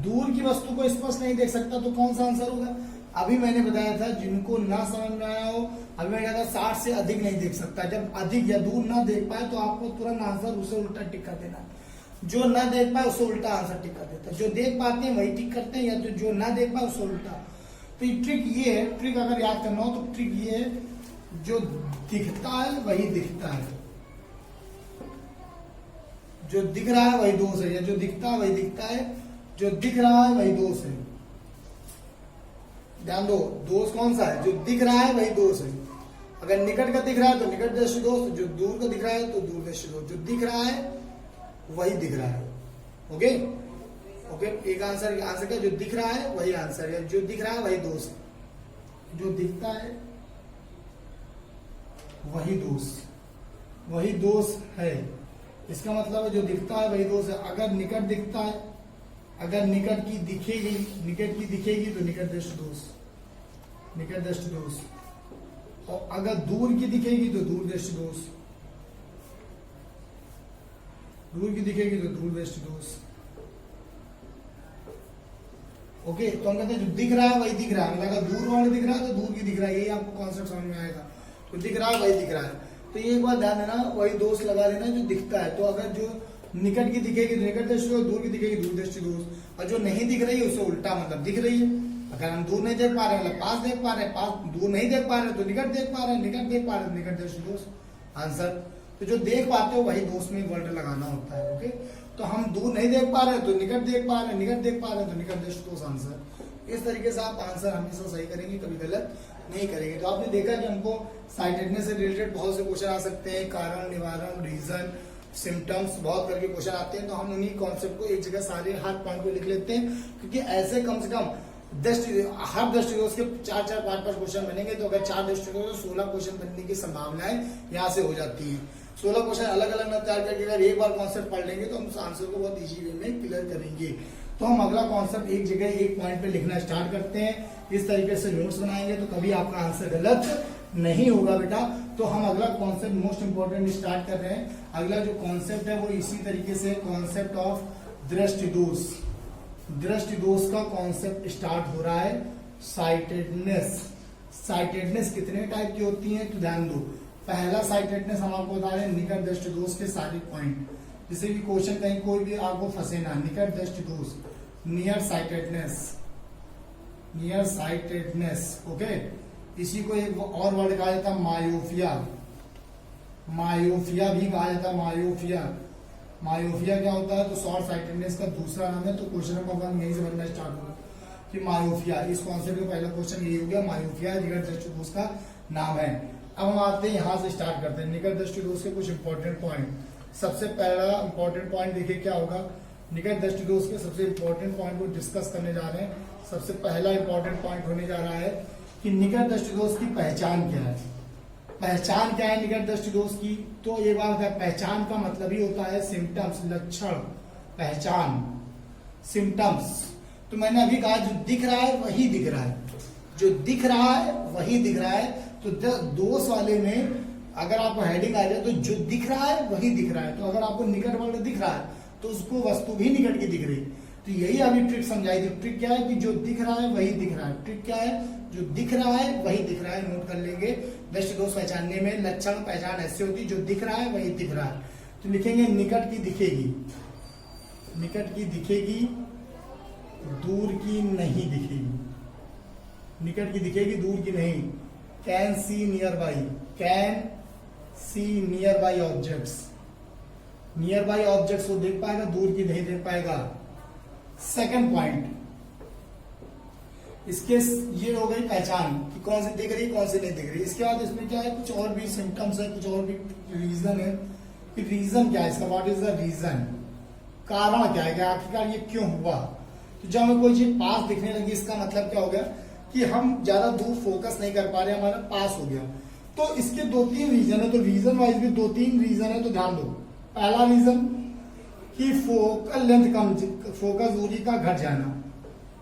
दूर की वस्तु को स्पष्ट नहीं देख सकता, तो कौन सा आंसर होगा? अभी मैंने बताया था, जिनको ना समझ में आया हो, अभी मैंने कहा था 60 से अधिक नहीं देख सकता। जब अधिक या दूर ना देख पाए तो आपको तुरंत आंसर उसे उल्टा टिक कर देना। जो ना देख पाए उसे उल्टा आंसर टिक कर देता है, जो देख पाते हैं वही टिक करते हैं, या तो जो ना देख पाए उसे उल्टा। तो ये ट्रिक ये है, ट्रिक अगर याद करना हो तो ट्रिक ये है, जो दिखता है वही दिखता है, जो दिख रहा है वही दोष है, या जो दिखता है वही दिखता है, जो दिख रहा है वही दोष है। ध्यान दो, दोष कौन सा है? जो दिख रहा है वही दोष है। अगर निकट का दिख रहा है तो निकट दृष्टि दोष, जो दूर का दिख रहा है तो दूर दृष्टि दोष। जो दिख रहा है वही दिख रहा है। ओके ओके, एक आंसर क्या? जो दिख रहा है वही आंसर है, जो दिख रहा है वही दोष है, जो दिखता है वही दोष है। इसका मतलब है जो दिखता है वही दोष है। अगर निकट दिखता है, अगर निकट की दिखेगी तो निकट दृष्टि दोष, और अगर दूर की दिखेगी तो दूर दृष्टि दोष, दूर की दिखेगी तो दूर दृष्टि दोष। ओके, तो हम कहते हैं जो दिख रहा है वही दिख रहा है, मतलब अगर दूर वाले दिख रहा है तो दूर की दिख रहा है, यही आपको कॉन्सेप्ट समझ में आएगा। तो दिख रहा है वही दिख रहा है, तो ये एक बात ध्यान देना, वही दोष लगा देना जो दिखता है। तो अगर जो निकट की दिखेगी तो निकट दृष्टि दोष, दूर की दिखेगी दूर दृष्टि दोष, और जो नहीं दिख रही है उसे उल्टा मतलब दिख रही है। अगर हम दूर नहीं देख पा रहे मतलब पास देख पा रहे हैं, पास दूर नहीं देख पा रहे तो निकट देख पा रहे हैं, निकट देख पा रहे तो निकट दृष्टि दोष आंसर। तो जो देख पाते हो वही दोष में वर्ड लगाना होता है। ओके, तो हम दूर नहीं देख पा रहे तो निकट देख पा रहे हैं, निकट देख पा रहे तो निकट दृष्टि दोष आंसर। इस तरीके से आप आंसर हमेशा सही करेंगे, कभी गलत नहीं करेंगे। तो आपने देखा कि हमको साइटेडनेस से रिलेटेड बहुत से क्वेश्चन आ सकते हैं, कारण, निवारण, रीजन, सिम्टम्स, बहुत करके क्वेश्चन आते हैं। तो हम उन्हीं कॉन्सेप्ट को एक जगह सारे हर पॉइंट को लिख लेते हैं, क्योंकि ऐसे कम से कम हर दृष्टिकोण के 4-4, 5-5 क्वेश्चन बनेंगे। तो अगर 4 दृष्टिकोण तो 16 क्वेश्चन बनने की संभावनाएं यहाँ से हो जाती है। 16 क्वेश्चन अलग अलग न तैयार करके अगर एक बार कॉन्सेप्ट पढ़ लेंगे तो हम उस आंसर को बहुत इजी वे में क्लियर करेंगे। तो हम अगला कॉन्सेप्ट एक जगह एक पॉइंट पे लिखना स्टार्ट करते हैं, इस तरीके से नोट्स बनाएंगे तो कभी आपका आंसर गलत नहीं होगा बेटा। तो हम अगला कॉन्सेप्ट मोस्ट इंपोर्टेंट स्टार्ट कर रहे हैं। अगला जो कॉन्सेप्ट है वो इसी तरीके से कॉन्सेप्ट ऑफ दृष्टि दोष, दृष्टि दोष का कॉन्सेप्ट स्टार्ट हो रहा है। साइटेडनेस, साइटेडनेस कितने टाइप की होती है तो ध्यान दो। पहला साइटेडनेस हम आपको बता रहे हैं निकट दृष्टि दोष के सारे पॉइंट, जिसे भी क्वेश्चन कहीं कोई भी आपको फंसे ना। निकट दृष्टि दोष, near sightedness, near sightedness. Okay, इसी को एक और वर्ड कहा जाता है मायोफिया, मायोफिया भी कहा जाता है। मायोफिया, मायोफिया क्या होता है तो शॉर्ट साइटेडनेस का दूसरा नाम है। तो क्वेश्चन नंबर 1 यहीं से बनना स्टार्ट होगा कि मायोफिया, इस कॉन्सेप्ट का पहला क्वेश्चन यही हो गया, मायोफिया निकट दृष्टि दोष का नाम है। अब हम आते हैं यहां से स्टार्ट करते हैं निकट दृष्टि दोष के कुछ इंपॉर्टेंट पॉइंट। सबसे पहला इंपॉर्टेंट पॉइंट देखिए क्या होगा, निकट दृष्टि दोष के सबसे इंपॉर्टेंट पॉइंट को डिस्कस करने जा रहे हैं। सबसे पहला इंपॉर्टेंट पॉइंट होने जा रहा है कि निकट दृष्टि दोष की पहचान क्या है। पहचान क्या है निकट दृष्टि दोष की? तो ये बात है, पहचान का मतलब ही होता है सिम्टम्स, लक्षण, पहचान, सिम्टम्स। तो मैंने अभी कहा जो दिख रहा है वही दिख रहा है, जो दिख रहा है वही दिख रहा है। तो दोष वाले में अगर आपको हेडिंग आ जाए तो जो दिख रहा है वही दिख रहा है। तो अगर आपको निकट वर्ड दिख रहा है तो उसको वस्तु भी निकट की दिख रही। तो यही अभी ट्रिक समझाई थी। ट्रिक क्या है कि जो दिख रहा है वही दिख रहा है। ट्रिक क्या है, जो दिख रहा है वही दिख रहा है। नोट कर लेंगे, दृष्टि दोष पहचानने में लक्षण पहचान ऐसे होती है जो दिख रहा है वही दिख रहा है। तो लिखेंगे निकट की दिखेगी, निकट की दिखेगी, दूर की नहीं दिखेगी, निकट की दिखेगी दूर की नहीं। Can see near by, can see near by objects, near by objects को देख पाएगा, दूर की नहीं देख पाएगा। सेकंड पॉइंट, इसके ये हो गई पहचान कि कौन सी दिख रही कौन सी नहीं दिख रही। इसके बाद इसमें क्या है, कुछ और भी सिम्टम्स है, कुछ और भी रीजन है कि रीजन क्या है इसका, व्हाट इज द रीजन, कारण क्या है कि आखिरकार ये क्यों हुआ। तो जब हमें कोई चीज पास दिखने लगी इसका मतलब क्या हो गया कि हम ज्यादा दूर फोकस नहीं कर पा रहे, हमारा पास हो गया। तो इसके 2-3 रीजन है, तो रीजन वाइज भी 2-3 रीजन है, तो ध्यान दो। पहला रीजन कि फोकल लेंथ कम, फोकस दूरी का घट जाना,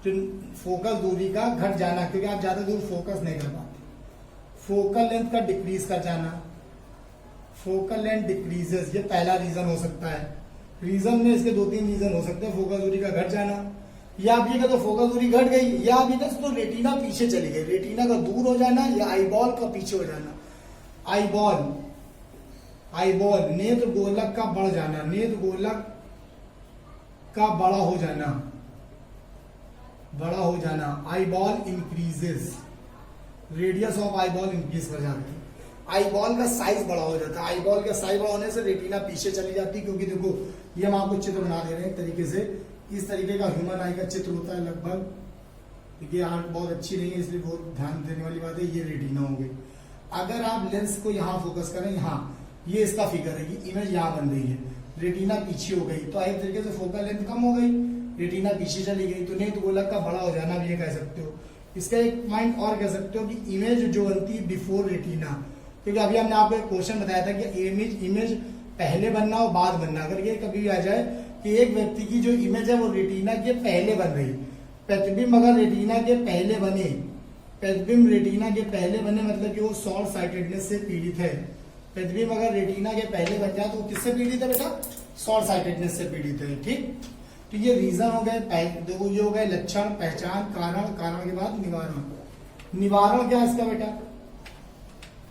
जो फोकस दूरी का घट जाना, क्योंकि आप ज्यादा दूर फोकस नहीं कर पाते। फोकल लेंथ का डिक्रीज कर जाना, फोकल लेंथ डिक्रीजेस, ये पहला रीजन हो सकता है। रीजन में इसके 2-3 रीजन हो सकते हैं, फोकस दूरी का घट जाना, या आप ये कहते हो फोकस दूरी घट गई, या आप ये कहते तो रेटिना पीछे चली गई, रेटिना का दूर हो जाना, या आईबॉल का पीछे हो जाना। आईबॉल, आईबॉल नेत्र गोलक का बढ़ जाना, नेत्र गोलक का बड़ा हो जाना, बड़ा हो जाना। Eyeball increases, radius of eyeball increase कर जाती है, आईबॉल का साइज बड़ा हो जाता है। आईबॉल का साइज बड़ा होने से रेटिना पीछे चली जाती है, क्योंकि देखो ये हम आपको चित्र बना दे रहे हैं एक तरीके से, इस तरीके का ह्यूमन आई का चित्र होता है लगभग। देखिए आर्ट बहुत अच्छी नहीं है इसलिए बहुत ध्यान देने वाली बात है, ये रेटिना हो गई। अगर आप लेंस को यहाँ फोकस करें, यहाँ ये इसका फिगर है कि इमेज यहाँ बन रही है, रेटिना पीछे हो गई, तो एक तरीके से फोकल लेंथ कम हो गई, रेटिना पीछे चली गई, तो नेत्र गोलक का बड़ा हो जाना भी ये कह सकते हो। इसका एक पॉइंट और कह सकते हो कि इमेज जो बनती है बिफोर रेटिना, क्योंकि अभी हमने आपको एक क्वेश्चन बताया था कि इमेज पहले बनना और बाद बनना। अगर ये कभी भी आ जाए कि एक व्यक्ति की जो इमेज है वो रेटिना के पहले बन रही, प्रतिबिंब अगर रेटिना के पहले बने, प्रतिबिंब रेटिना के पहले बने मतलब कि वो शॉर्ट साइटेडनेस से पीड़ित है। प्रतिबिंब अगर रेटिना के पहले बन जाए तो वो किससे पीड़ित है बेटा, शॉर्ट साइटेडनेस से पीड़ित है। ठीक, तो ये रीजन हो गए, देखो ये हो गए लक्षण, पहचान, कारण, कारण के बाद निवारण। निवारण क्या है इसका बेटा,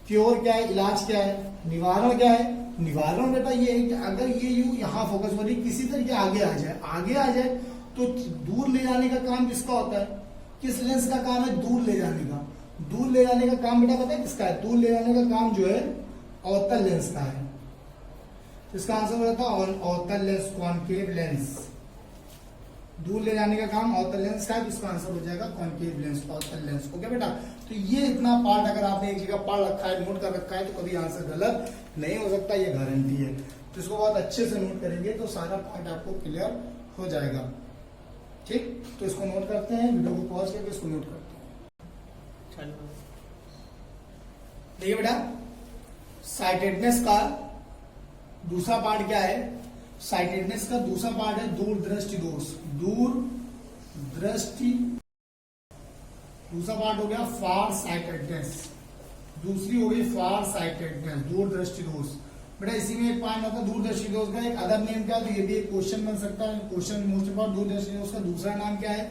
क्योर क्या है, इलाज क्या है। निवारण क्या है, निवारण बेटा ये है कि अगर ये यू यहाँ फोकस हो रही किसी तरीके आगे आ जाए, आगे आ जाए तो दूर ले जाने का काम किसका होता है, किस लेंस का काम है, दूर ले जाने का। दूर ले जाने का काम बेटा पता है किसका है, दूर ले जाने का काम जो है अवतल लेंस का है। इसका आंसर हो जाता है अवतल लेंस, कॉनकेव लेंस। दूर ले जाने का काम अवतल लेंस का है, तो इसका आंसर हो जाएगा कॉनकेव लेंस, अवतल लेंस। ओके बेटा, तो ये इतना पार्ट अगर आपने एक जगह पढ़ रखा है, नोट कर रखा है, तो कभी आंसर गलत नहीं हो सकता, ये गारंटी है। तो इसको बहुत अच्छे से नोट करेंगे तो सारा पॉइंट आपको क्लियर हो जाएगा। ठीक, तो इसको नोट करते हैं, वीडियो को पॉज करके इसको नोट करते हैं। देखिए बेटा, साइटेडनेस का दूसरा पार्ट क्या है, साइटेडनेस का दूसरा पार्ट है दूरदृष्टि दोष। दूरदृष्टि दूसरा पार्ट हो गया फार साइटेडनेस, दूसरी हो गई फार साइटेडनेस, दूरदृष्टि दोष। बेटा इसी में एक पॉइंट होता है दूरदृष्टि दोष का एक अदर नेम क्या है, तो ये भी एक क्वेश्चन बन सकता है, क्वेश्चन मोस्ट इंपॉर्टेंट। दूरदृष्टि दोष का दूसरा नाम क्या है,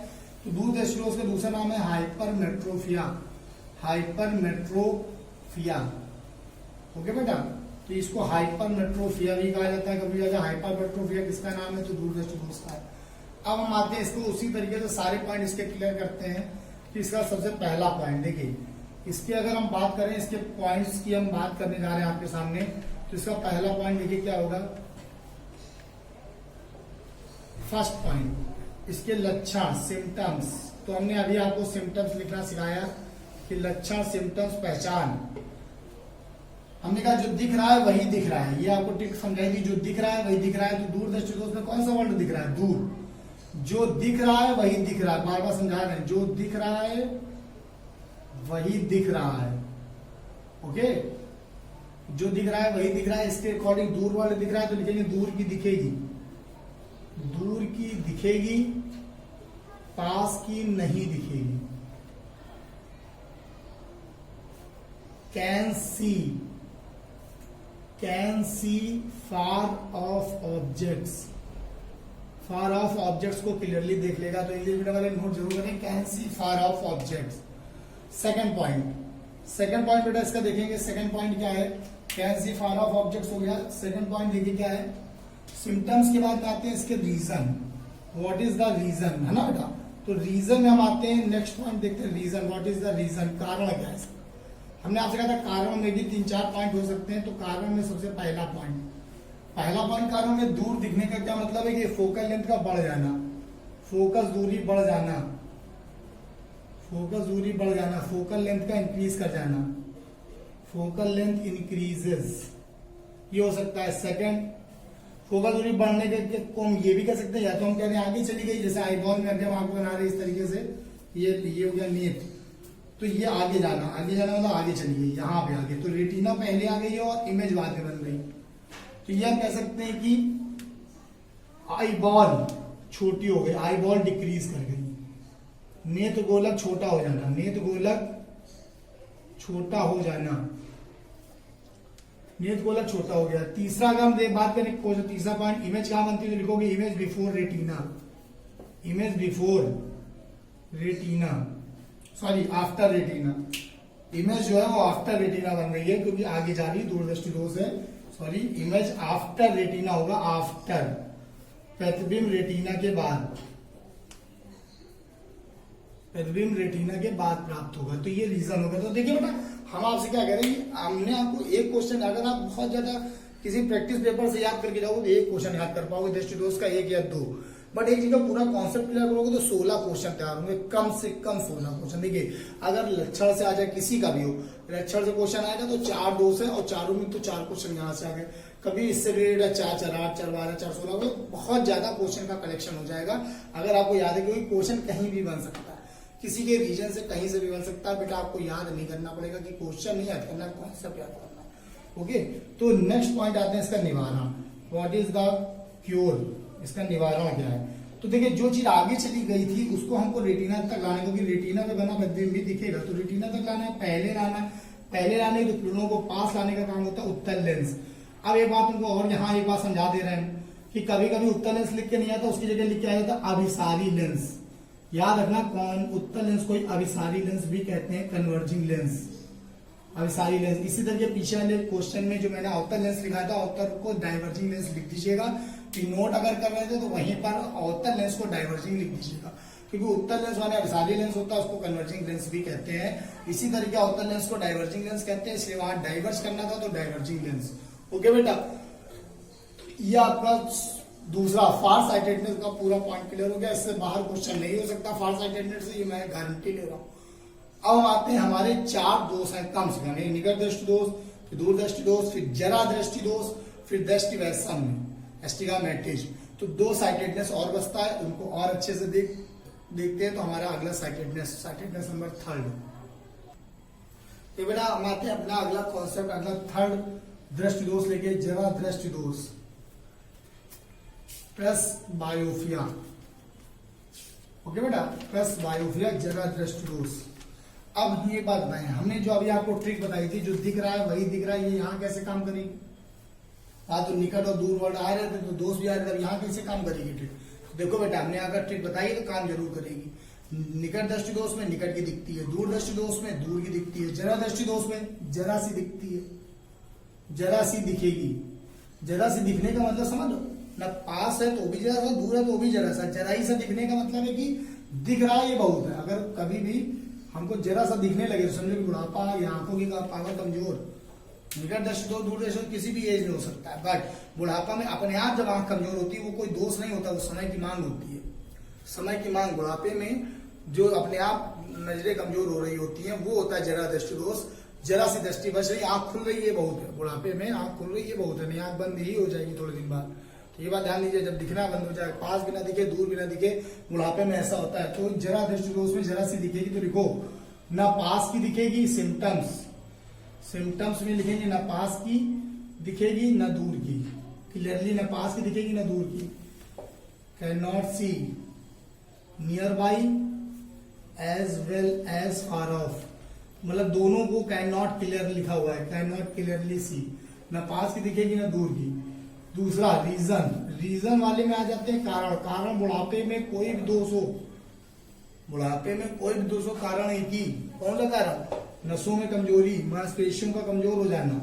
तो दूरदृष्टि दोष का दूसरा नाम है हाइपरमेट्रोपिया, हाइपरमेट्रोपिया। ओके बेटा, तो इसको हाइपरमेट्रोपिया भी कहा जाता है, कभी अगर हाइपरमेट्रोपिया किसका नाम है तो दूरदृष्टि दोष का है। अब हम आते हैं इसको उसी तरीके से सारे पॉइंट इसके क्लियर करते हैं। कि इसका सबसे पहला पॉइंट देखिए, इसके अगर हम बात करें, इसके पॉइंट्स की हम बात करने जा रहे हैं आपके सामने, तो इसका पहला पॉइंट देखिए क्या होगा, फर्स्ट पॉइंट इसके लक्षण, सिम्टम्स। तो हमने अभी आपको सिम्टम्स लिखना सिखाया कि लक्षण, सिम्टम्स, पहचान। हमने कहा जो दिख रहा है वही दिख रहा है, ये आपको टिक समझाई थी, जो दिख रहा है वही दिख रहा है। तो दूरदृष्टि दोष में कौन सा वर्ड दिख रहा है, दूर। जो दिख रहा है वही दिख रहा है, बार बार समझा रहे हैं, जो दिख रहा है वही दिख रहा है। ओके, जो दिख रहा है वही दिख रहा है, इसके अकॉर्डिंग दूर वाले दिख रहा है तो लिखेंगे दूर की दिखेगी, दूर की दिखेगी, पास की नहीं दिखेगी। Can see far of objects, far of objects को क्लियरली देख लेगा, तो इंग्लिश मीडियम वाले नोट जरूर करें, can see far of objects. Second point बेटा इसका देखेंगे, सेकंड पॉइंट क्या है, can see far of objects हो गया। सेकंड पॉइंट देखिए क्या है, सिम्टम्स के बाद में आते हैं इसके reason, what is the reason, है ना बेटा। तो रीजन में हम आते हैं, नेक्स्ट पॉइंट देखते हैं reason, what is the reason, कारण क्या है। हमने आपसे कहा था कारण में भी 3-4 पॉइंट हो सकते हैं, तो कारण में सबसे पहला पॉइंट कारण में दूर दिखने का क्या मतलब है कि फोकल लेंथ का बढ़ जाना, फोकस दूरी बढ़ जाना, फोकस दूरी बढ़ जाना, फोकल लेंथ का इंक्रीज कर जाना, फोकल लेंथ इंक्रीजेस, ये हो सकता है। सेकंड, फोकल दूरी बढ़ने के को हम ये भी कर सकते हैं, या तो हम कह रहे हैं आगे चली गई, जैसे आईबॉल में हम आपको बना रहे हैं इस तरीके से, ये हो गया नेत्र, तो ये आगे जाना मतलब आगे चली गई यहाँ पे आगे, तो रेटिना पहले आ गई और इमेज बाद में बन गई। तो ये हम कह सकते हैं कि आई बॉल छोटी हो गई, आई बॉल डिक्रीज कर गई, नेत्र गोलक छोटा हो जाना, नेत्र गोलक छोटा हो जाना, नेत्र गोलक छोटा हो गया। तीसरा अगर हम बात करें को, तीसरा पॉइंट, इमेज कहां बनती है, तो लिखोगे image before retina, image before retina, sorry after retina, image जो है वो आफ्टर रेटिना बन गई है क्योंकि आगे जा रही दूरदृष्टि दोष है, सॉरी इमेज आफ्टर रेटिना होगा, आफ्टर, प्रतिबिंब रेटिना के बाद, प्रतिबिंब रेटिना के बाद प्राप्त होगा, तो ये रीजन होगा। तो देखिए बेटा हम आपसे क्या कह रहे हैं, हमने आपको एक क्वेश्चन, अगर आप बहुत ज्यादा किसी प्रैक्टिस पेपर से याद करके जाओगे तो एक क्वेश्चन याद कर पाओगे दृष्टि दोष का, एक या दो, बट एक जगह पूरा कॉन्सेप्ट क्लियर करोगे तो 16 क्वेश्चन तैयार होंगे, कम से कम 16 क्वेश्चन। देखिए अगर लक्षण से आ जाए, किसी का भी हो, लक्षण से क्वेश्चन आएगा तो 4 दोष है और चारों में तो 4 क्वेश्चन यहाँ से आ गए, कभी इससे रिलेटेड है 4 4 8 4 12 4 16, बहुत ज्यादा क्वेश्चन का कलेक्शन हो जाएगा। अगर आपको याद है क्योंकि क्वेश्चन कहीं भी बन सकता है, किसी के रीजन से कहीं से भी बन सकता है, बेटा आपको याद नहीं करना पड़ेगा कि क्वेश्चन नहीं याद करना, कॉन्सेप्ट याद करना है। ओके, तो नेक्स्ट पॉइंट आते हैं इसका निवारण, व्हाट इज द क्योर, इसका निवारण क्या है। तो देखिए जो चीज आगे चली गई थी उसको हमको रेटिना तक लाने, क्योंकि रेटिना पे बना प्रतिबिंब भी दिखेगा, तो रेटिना तक लाना है, पहले लाने तो किरणों को पास लाने का काम होता है उत्तल लेंस। अब एक बात तुमको और यहाँ एक बात समझा दे रहे हैं कि कभी कभी उत्तल लेंस लिख के नहीं आता, उसकी जगह लिख के आया था अभिसारी लेंस, याद रखना, कौन उत्तल लेंस कोई अभिसारी लेंस भी कहते हैं, कन्वर्जिंग लेंस, अभिसारी लेंस। इसी तरह के पीछे वाले क्वेश्चन में जो मैंने अवतल लेंस लिखा था, अवतल को डाइवर्जिंग लेंस लिख दीजिएगा, कि नोट अगर कर रहे थे तो वहीं पर अवतल लेंस को डाइवर्जिंग लिख दीजिएगा, क्योंकि उत्तल लेंस माने अभिसारी लेंस होता है, उसको कन्वर्जिंग लेंस भी कहते हैं। इसी तरह के अवतल लेंस को डाइवर्जिंग लेंस कहते हैं, इसलिए वहां डाइवर्ज करना था तो डाइवर्जिंग लेंस। ओके बेटा, ये आपका दूसरा फार साइटेडनेस का पूरा पॉइंट क्लियर हो गया, इससे बाहर क्वेश्चन नहीं हो सकता फार साइटेडनेस से, ये मैं गारंटी ले रहा हूं। अब हम आते हैं, हमारे 4 दोष हैं कम से कम, निकट दृष्टि दोष, फिर दूर दृष्टि दोष, फिर जरा दृष्टि दोष, फिर दृष्टि वैषम्य, एस्टिग्मेटिज्म। तो 2 साइटेडनेस और बचता है, उनको और अच्छे से देखते हैं। तो हमारा अगला साइटेडनेस नंबर 3। बेटा हम आते हैं अपना अगला कॉन्सेप्ट, अगला 3rd दृष्टि दोष लेके, जरा दृष्टि दोष, प्रेसबायोपिया। ओके बेटा, प्रेसबायोपिया, जरा दृष्टि दोष। अब ये बात बताएं, हमने जो अभी आपको ट्रिक बताई थी, जो दिख रहा है वही दिख रहा है, ये यहाँ कैसे काम करेगी, तो निकट और दूर वर्ड आ रहे थे तो दोष भी आ रहे थे, यहाँ कैसे काम करेगी ट्रिक। देखो बेटा हमने अगर ट्रिक बताई तो काम जरूर करेगी। निकट दृष्टि दोष में निकट की दिखती है, दूर दृष्टि दोष में दूर की दिखती है, जरा दृष्टि दोष में जरा सी दिखती है, जरा सी दिखेगी। जरा सी दिखने का मतलब समझ लो ना, पास है तो भी जरा सा, दूर है तो भी जरा सा, जरा ही सा दिखने का मतलब है कि दिख रहा है ये बहुत है। अगर कभी भी हमको जरा सा दिखने लगे तो समझो कि बुढ़ापा या आंखों की पावर कमजोर, निकट दृष्टि दोष दूर दृष्टि किसी भी एज में हो सकता है, बट बुढ़ापा में अपने आप जब आंख कमजोर होती है वो कोई दोष नहीं होता, वो समय की मांग होती है। समय की मांग, बुढ़ापे में जो अपने आप नजरें कमजोर हो रही होती हैं वो होता है जरा दृष्टि दोष। जरा सी दृष्टि बच रही, आंख खुल रही है बहुत है, बुढ़ापे में आंख खुल रही है बहुत है, नहीं आंख बंद ही हो जाएगी थोड़े दिन बाद। तो ये बात ध्यान दीजिए, जब दिखना बंद हो जाए, पास भी ना दिखे दूर भी ना दिखे, बुढ़ापे में ऐसा होता है। तो जरा दृष्टि दोष में जरा सी दिखेगी तो लिखो ना पास की दिखेगी, सिम्टम्स में लिखेंगे ना पास की दिखेगी ना दूर की, क्लियरली ना पास की दिखेगी ना दूर की। Can not see nearby as well as far off, मतलब दोनों को कैन नॉट क्लियर लिखा हुआ है, कैन नॉट क्लियरली सी, ना पास की दिखेगी ना दूर की। दूसरा रीजन वाले में आ जाते हैं कारण बुढ़ापे में कोई भी दोष हो, बुढ़ापे में कोई भी दोष हो, कारण एक ही, कौन सा कारण, नसों में कमजोरी, मांसपेशियों का कमजोर हो जाना,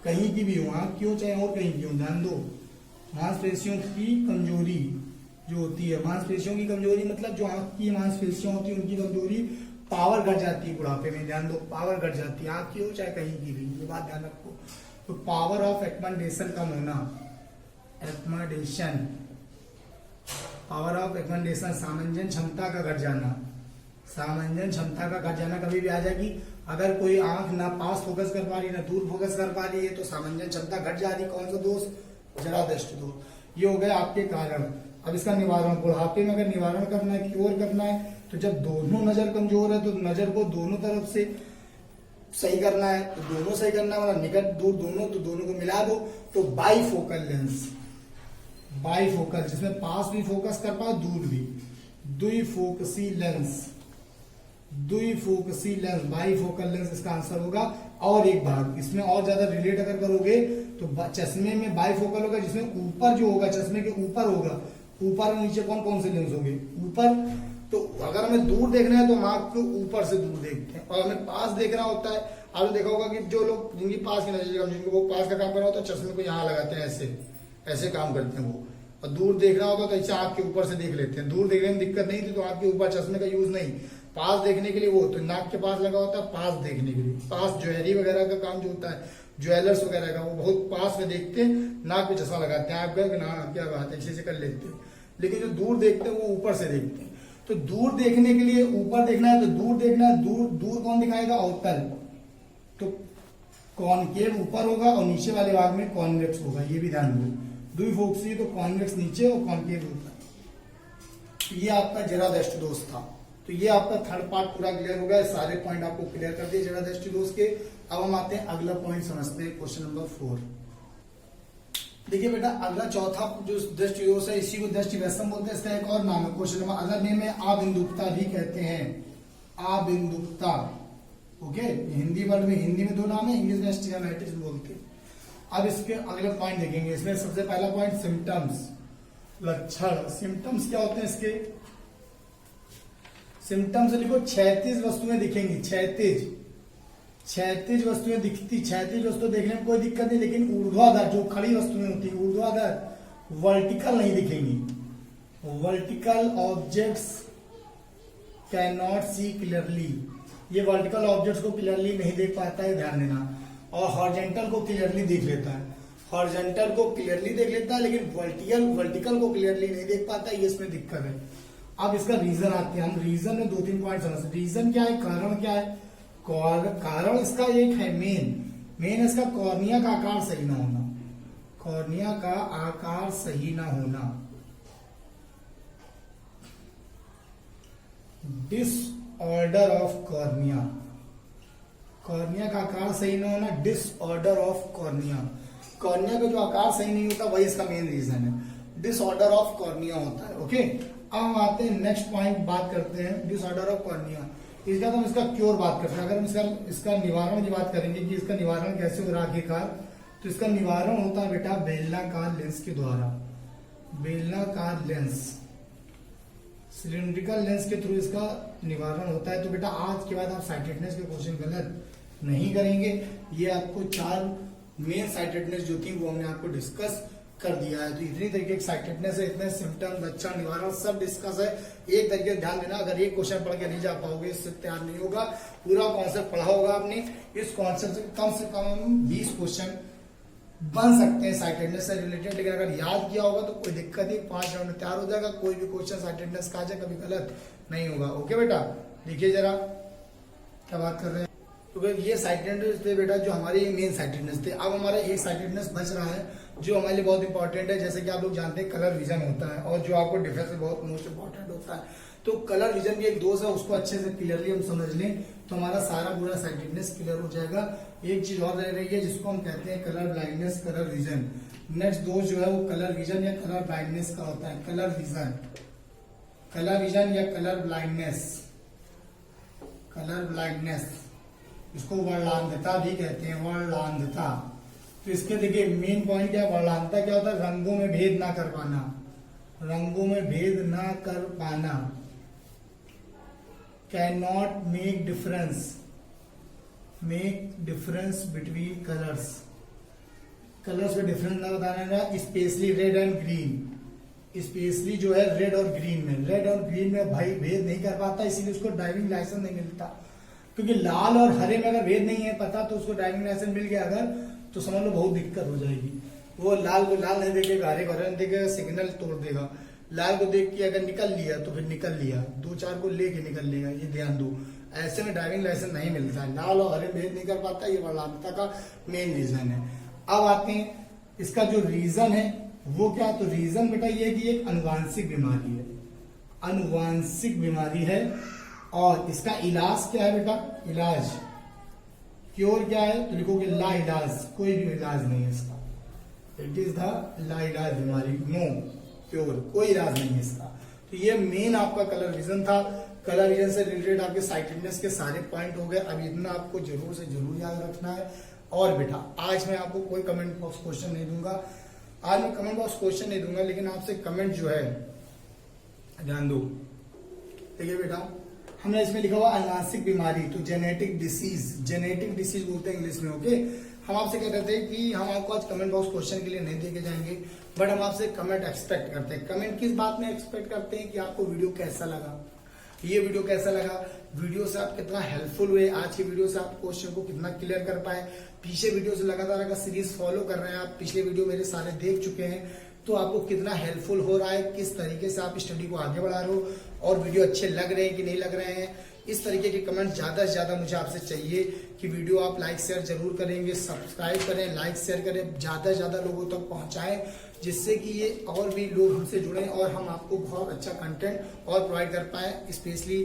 कहीं की भी हो, आंख की हो चाहे और कहीं की हो, ध्यान दो, मांसपेशियों की कमजोरी जो होती है, मांसपेशियों की कमजोरी मतलब जो आंख की मांसपेशियां होती है उनकी कमजोरी, पावर घट जाती है बुढ़ापे में, ध्यान दो, पावर घट जाती है, आंख की हो चाहे कहीं की भी, ये बात ध्यान रखो। तो पावर ऑफ एक्सपेंडेशन कम होना, पावर ऑफ एक्सपेंडेशन, सामंजन क्षमता का घट जाना, सामंजन क्षमता का घट जाना कभी भी आ जाएगी। अगर कोई आंख ना पास फोकस कर पा रही ना दूर फोकस कर पा रही है तो सामंजन क्षमता घट जा रही। कौन सा दोष? जरा दृष्टि दोष। ये हो गए आपके कारण। अब इसका निवारण, बुढ़ापे में अगर निवारण करना है, क्योर करना है, तो जब दोनों नजर कमजोर है तो नजर को दोनों तरफ से सही करना है। तो दोनों सही करना है, मतलब निकट दूर दोनों, तो दोनों को मिला दो। तो बाईफोकल लेंस, बाईफोकल जिसमें पास भी फोकस कर पाए दूर भी, द्विफोकसी लेंस, द्विफोकसी लेंस, बाईफोकल लेंस इसका आंसर होगा। और एक बात इसमें और ज्यादा रिलेट अगर करोगे तो चश्मे में बाईफोकल होगा जिसमें ऊपर जो होगा चश्मे के ऊपर होगा, ऊपर और नीचे कौन कौन से लेंस होंगे? ऊपर। तो अगर हमें दूर देखना है तो हम आंख को ऊपर से दूर देखते हैं, और हमें पास देखना होता है। आपने देखा होगा कि जो लोग जिनकी पास की नजर, जिनको वो पास का काम करना होता है चश्मे को यहाँ लगाते हैं, ऐसे ऐसे काम करते हैं वो। और दूर देखना होता है तो ऐसे आंख के ऊपर से देख लेते हैं। दूर देखने में दिक्कत नहीं थी तो आंख के ऊपर चश्मे का यूज नहीं, पास देखने के लिए वो तो नाक के पास लगा होता है पास देखने के लिए। पास ज्वेलरी वगैरह का काम जो होता है, ज्वेलर्स वगैरह का, वो बहुत पास में देखते हैं, नाक पे चश्मा लगाते हैं। आप गए ना, क्या बात है, ऐसे कर लेते हैं। लेकिन जो दूर देखते हैं वो ऊपर से देखते हैं। तो दूर देखने के लिए ऊपर देखना है तो दूर देखना है, दूर दूर कौन दिखाएगा? अवतल। तो कॉनकेव ऊपर होगा और नीचे वाले भाग में कॉन्वेक्स होगा, ये भी ध्यान दो। द्विफोकसी तो कॉन्वेक्स नीचे और कॉनकेव ऊपर। ये आपका जरा दृष्टि दोष था। तो ये आपका थर्ड पार्ट पूरा क्लियर हो गया, सारे पॉइंट आपको क्लियर कर दिए जरा दृष्टि दोष के। अब हम आते हैं अगला पॉइंट समझते हैं, क्वेश्चन नंबर 4। देखिए बेटा, अगला चौथा जो दृष्टि दोष है इसी को दृष्टि वैषम बोलते हैं। इसका एक और नाम है, क्वेश्चन नंबर अदर नेम है आबिंदुकता भी कहते हैं, आबिंदुकता। ओके, हिंदी वर्ड में, हिंदी में 2 नाम है, इंग्लिश में स्टिग्मेटिस बोलते हैं। अब इसके अगले पॉइंट देखेंगे। इसमें सबसे पहला पॉइंट सिम्टम्स, लक्षण। सिम्टम्स क्या होते हैं इसके? सिम्टम्स लिखो, क्षैतिज वस्तुएं दिखेंगी, क्षैतिज वस्तुएं दिखती। क्षैतिज वस्तु देखने में कोई दिक्कत नहीं, लेकिन ऊर्ध्वाधर जो खड़ी वस्तुएं होती है, ऊर्ध्वाधर, वर्टिकल नहीं दिखेंगी। Vertical objects can not see clearly, ये वर्टिकल ऑब्जेक्ट्स को क्लियरली नहीं देख पाता है, ध्यान देना। और हॉरिजॉन्टल को क्लियरली देख लेता है, हॉरिजॉन्टल को क्लियरली देख लेता है, लेकिन वर्टिकल को क्लियरली नहीं देख पाता, ये इसमें दिक्कत है। अब इसका रीजन आते हैं हम। रीजन में 2-3 पॉइंट समझते हैं। रीजन क्या है, कारण क्या है? कारण इसका एक है मेन इसका कॉर्निया का आकार सही ना होना, कॉर्निया का आकार सही ना होना, डिसऑर्डर ऑफ कॉर्निया, कॉर्निया का आकार सही ना होना, डिसऑर्डर ऑफ कॉर्निया। कॉर्निया का जो आकार सही नहीं होता वही इसका मेन रीजन है, डिसऑर्डर ऑफ कॉर्निया होता है। ओके, अब हम आते हैं नेक्स्ट पॉइंट, बात करते हैं डिसऑर्डर ऑफ कॉर्निया। इसका तो हम इसका क्योर बात करते हैं। अगर हम इसका निवारण की बात करेंगे कि इसका निवारण कैसे हो रहा है आखिरकार, तो इसका निवारण होता है बेटा बेलनाकार लेंस के द्वारा। बेलनाकार लेंस, सिलिंड्रिकल लेंस के थ्रू इसका निवारण होता है। तो बेटा आज के बाद आप साइटेडनेस के क्वेश्चन गलत नहीं करेंगे। ये आपको 4 मेन साइटेडनेस जो थी वो हमने आपको डिस्कस कर दिया है। तो इतनी तरीके की साइटेडनेस है, इतने सिम्टम, लक्षण, निवारण सब डिस्कस है। एक तरीके से ध्यान देना, अगर एक क्वेश्चन पढ़ के नहीं जा पाओगे, इससे तैयार नहीं होगा। पूरा कॉन्सेप्ट पढ़ा होगा आपने, इस कॉन्सेप्ट से कम 20 क्वेश्चन बन सकते हैं साइटेडनेस से रिलेटेड। लेकिन अगर याद किया होगा तो कोई दिक्कत नहीं, 5 राउंड में तैयार हो जाएगा। कोई भी क्वेश्चन साइटेडनेस का आ जाए कभी गलत नहीं होगा। ओके बेटा, देखिए जरा क्या बात कर रहे हैं। तो ये साइटेडनेस थे बेटा जो हमारी मेन साइटेडनेस थे। अब हमारा एक साइटेडनेस बच रहा है जो हमारे लिए बहुत इंपॉर्टेंट है। जैसे कि आप लोग जानते हैं कलर विजन होता है, और जो आपको डिफेंस में बहुत मोस्ट इंपॉर्टेंट होता है। तो कलर विजन की एक दोष है, उसको अच्छे से क्लियरली हम समझ लें तो हमारा सारा पूरा साइटेडनेस क्लियर हो जाएगा। एक चीज और रह रही है जिसको हम कहते हैं colour blindness, colour vision. Next दोष जो है वो कलर विजन या कलर ब्लाइंडनेस का होता है। कलर विजन या कलर ब्लाइंडनेस, कलर ब्लाइंडनेस, इसको वर्णांधता भी कहते हैं, वर्णांधता। तो इसके देखिए मेन पॉइंट क्या, वर्णांधता क्या होता है? रंगों में भेद ना कर पाना, रंगों में भेद ना कर पाना। Can not make difference between colours, colours में डिफरेंस ना बताना। Specially red and green, specially जो है रेड और ग्रीन में भाई भेद नहीं कर पाता, इसीलिए उसको ड्राइविंग लाइसेंस नहीं मिलता। क्योंकि लाल और हरे में अगर भेद नहीं है पता तो उसको ड्राइविंग लाइसेंस मिल गया अगर, तो समझ लो बहुत दिक्कत हो जाएगी। वो लाल को लाल नहीं देखेगा, हरे को हरे नहीं देखेगा, सिग्नल तोड़ देगा। लाल को देख के अगर निकल लिया तो फिर निकल लिया, 2-4 को लेके निकल लेगा, ये ध्यान दो। ऐसे में ड्राइविंग लाइसेंस नहीं मिलता है, लाल और हरे भेद नहीं कर पाता, ये वरलांतता का मेन रीजन है। अब आते हैं इसका जो रीजन है वो क्या, तो रीजन बेटा ये है कि एक अनुवांशिक बीमारी है, अनुवांशिक बीमारी है। और इसका इलाज क्या है बेटा, इलाज क्योर क्या है, तो लिखोगे ला इलाज, कोई भी इलाज नहीं है इसका, इट इज द ला इलाज बीमारी, नो क्योर, कोई इलाज नहीं है इसका। तो ये मेन आपका कलर विजन था। कलर विजन से रिलेटेड आपके साइटेडनेस के सारे पॉइंट हो गए। अब इतना आपको जरूर से जरूर याद रखना है। और बेटा आज मैं आपको कोई कमेंट बॉक्स क्वेश्चन नहीं दूंगा, आज मैं कमेंट बॉक्स क्वेश्चन नहीं दूंगा, लेकिन आपसे कमेंट जो है ध्यान दो। देखिए बेटा हमने इसमें लिखा हुआ अनुवांशिक बीमारी, तो जेनेटिक डिसीज, जेनेटिक डिसीज बोलते हैं इंग्लिश में, ओके। हम आपसे कह रहे थे कि हम आपको आज कमेंट बॉक्स क्वेश्चन के लिए नहीं देके जाएंगे, बट हम आपसे कमेंट एक्सपेक्ट करते हैं। कमेंट किस बात में एक्सपेक्ट करते हैं कि आपको वीडियो कैसा लगा, ये वीडियो कैसा लगा, वीडियो से आप कितना हेल्पफुल हुए, आज की वीडियो से आप क्वेश्चन को कितना क्लियर कर पाए, पीछे वीडियो से लगातार अगर सीरीज फॉलो कर रहे हैं आप, पिछले वीडियो मेरे सारे देख चुके हैं, तो आपको कितना हेल्पफुल हो रहा है, किस तरीके से आप स्टडी को आगे बढ़ा रहे हो, और वीडियो अच्छे लग रहे हैं कि नहीं लग रहे हैं। इस तरीके के कमेंट ज्यादा से ज्यादा मुझे आपसे चाहिए कि वीडियो आप लाइक शेयर जरूर करेंगे, सब्सक्राइब करें, लाइक शेयर करें, ज्यादा से ज्यादा लोगों तक पहुंचाएं, जिससे कि ये और भी लोग हमसे जुड़े और हम आपको बहुत अच्छा कंटेंट और प्रोवाइड कर पाए, स्पेशली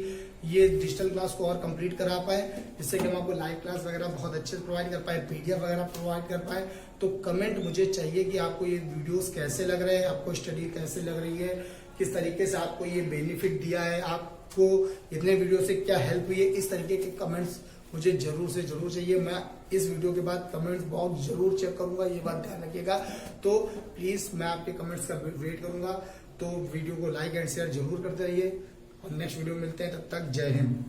ये डिजिटल क्लास को और कंप्लीट करा पाए, जिससे कि हम आपको लाइव क्लास वगैरह बहुत अच्छे से प्रोवाइड कर पाए, पीडीएफ वगैरह प्रोवाइड कर पाए। तो कमेंट मुझे चाहिए कि आपको ये वीडियोस कैसे लग रहे हैं, आपको स्टडी कैसे लग रही है, किस तरीके से आपको ये बेनिफिट दिया है, आपको इतने वीडियो से क्या हेल्प हुई है, इस तरीके के कमेंट्स मुझे जरूर से जरूर चाहिए। मैं इस वीडियो के बाद कमेंट्स बॉक्स जरूर चेक करूंगा, ये बात ध्यान रखिएगा। तो प्लीज मैं आपके कमेंट्स का वेट करूंगा। तो वीडियो को लाइक एंड शेयर जरूर करते रहिए और नेक्स्ट वीडियो मिलते हैं, तब तक जय हिंद।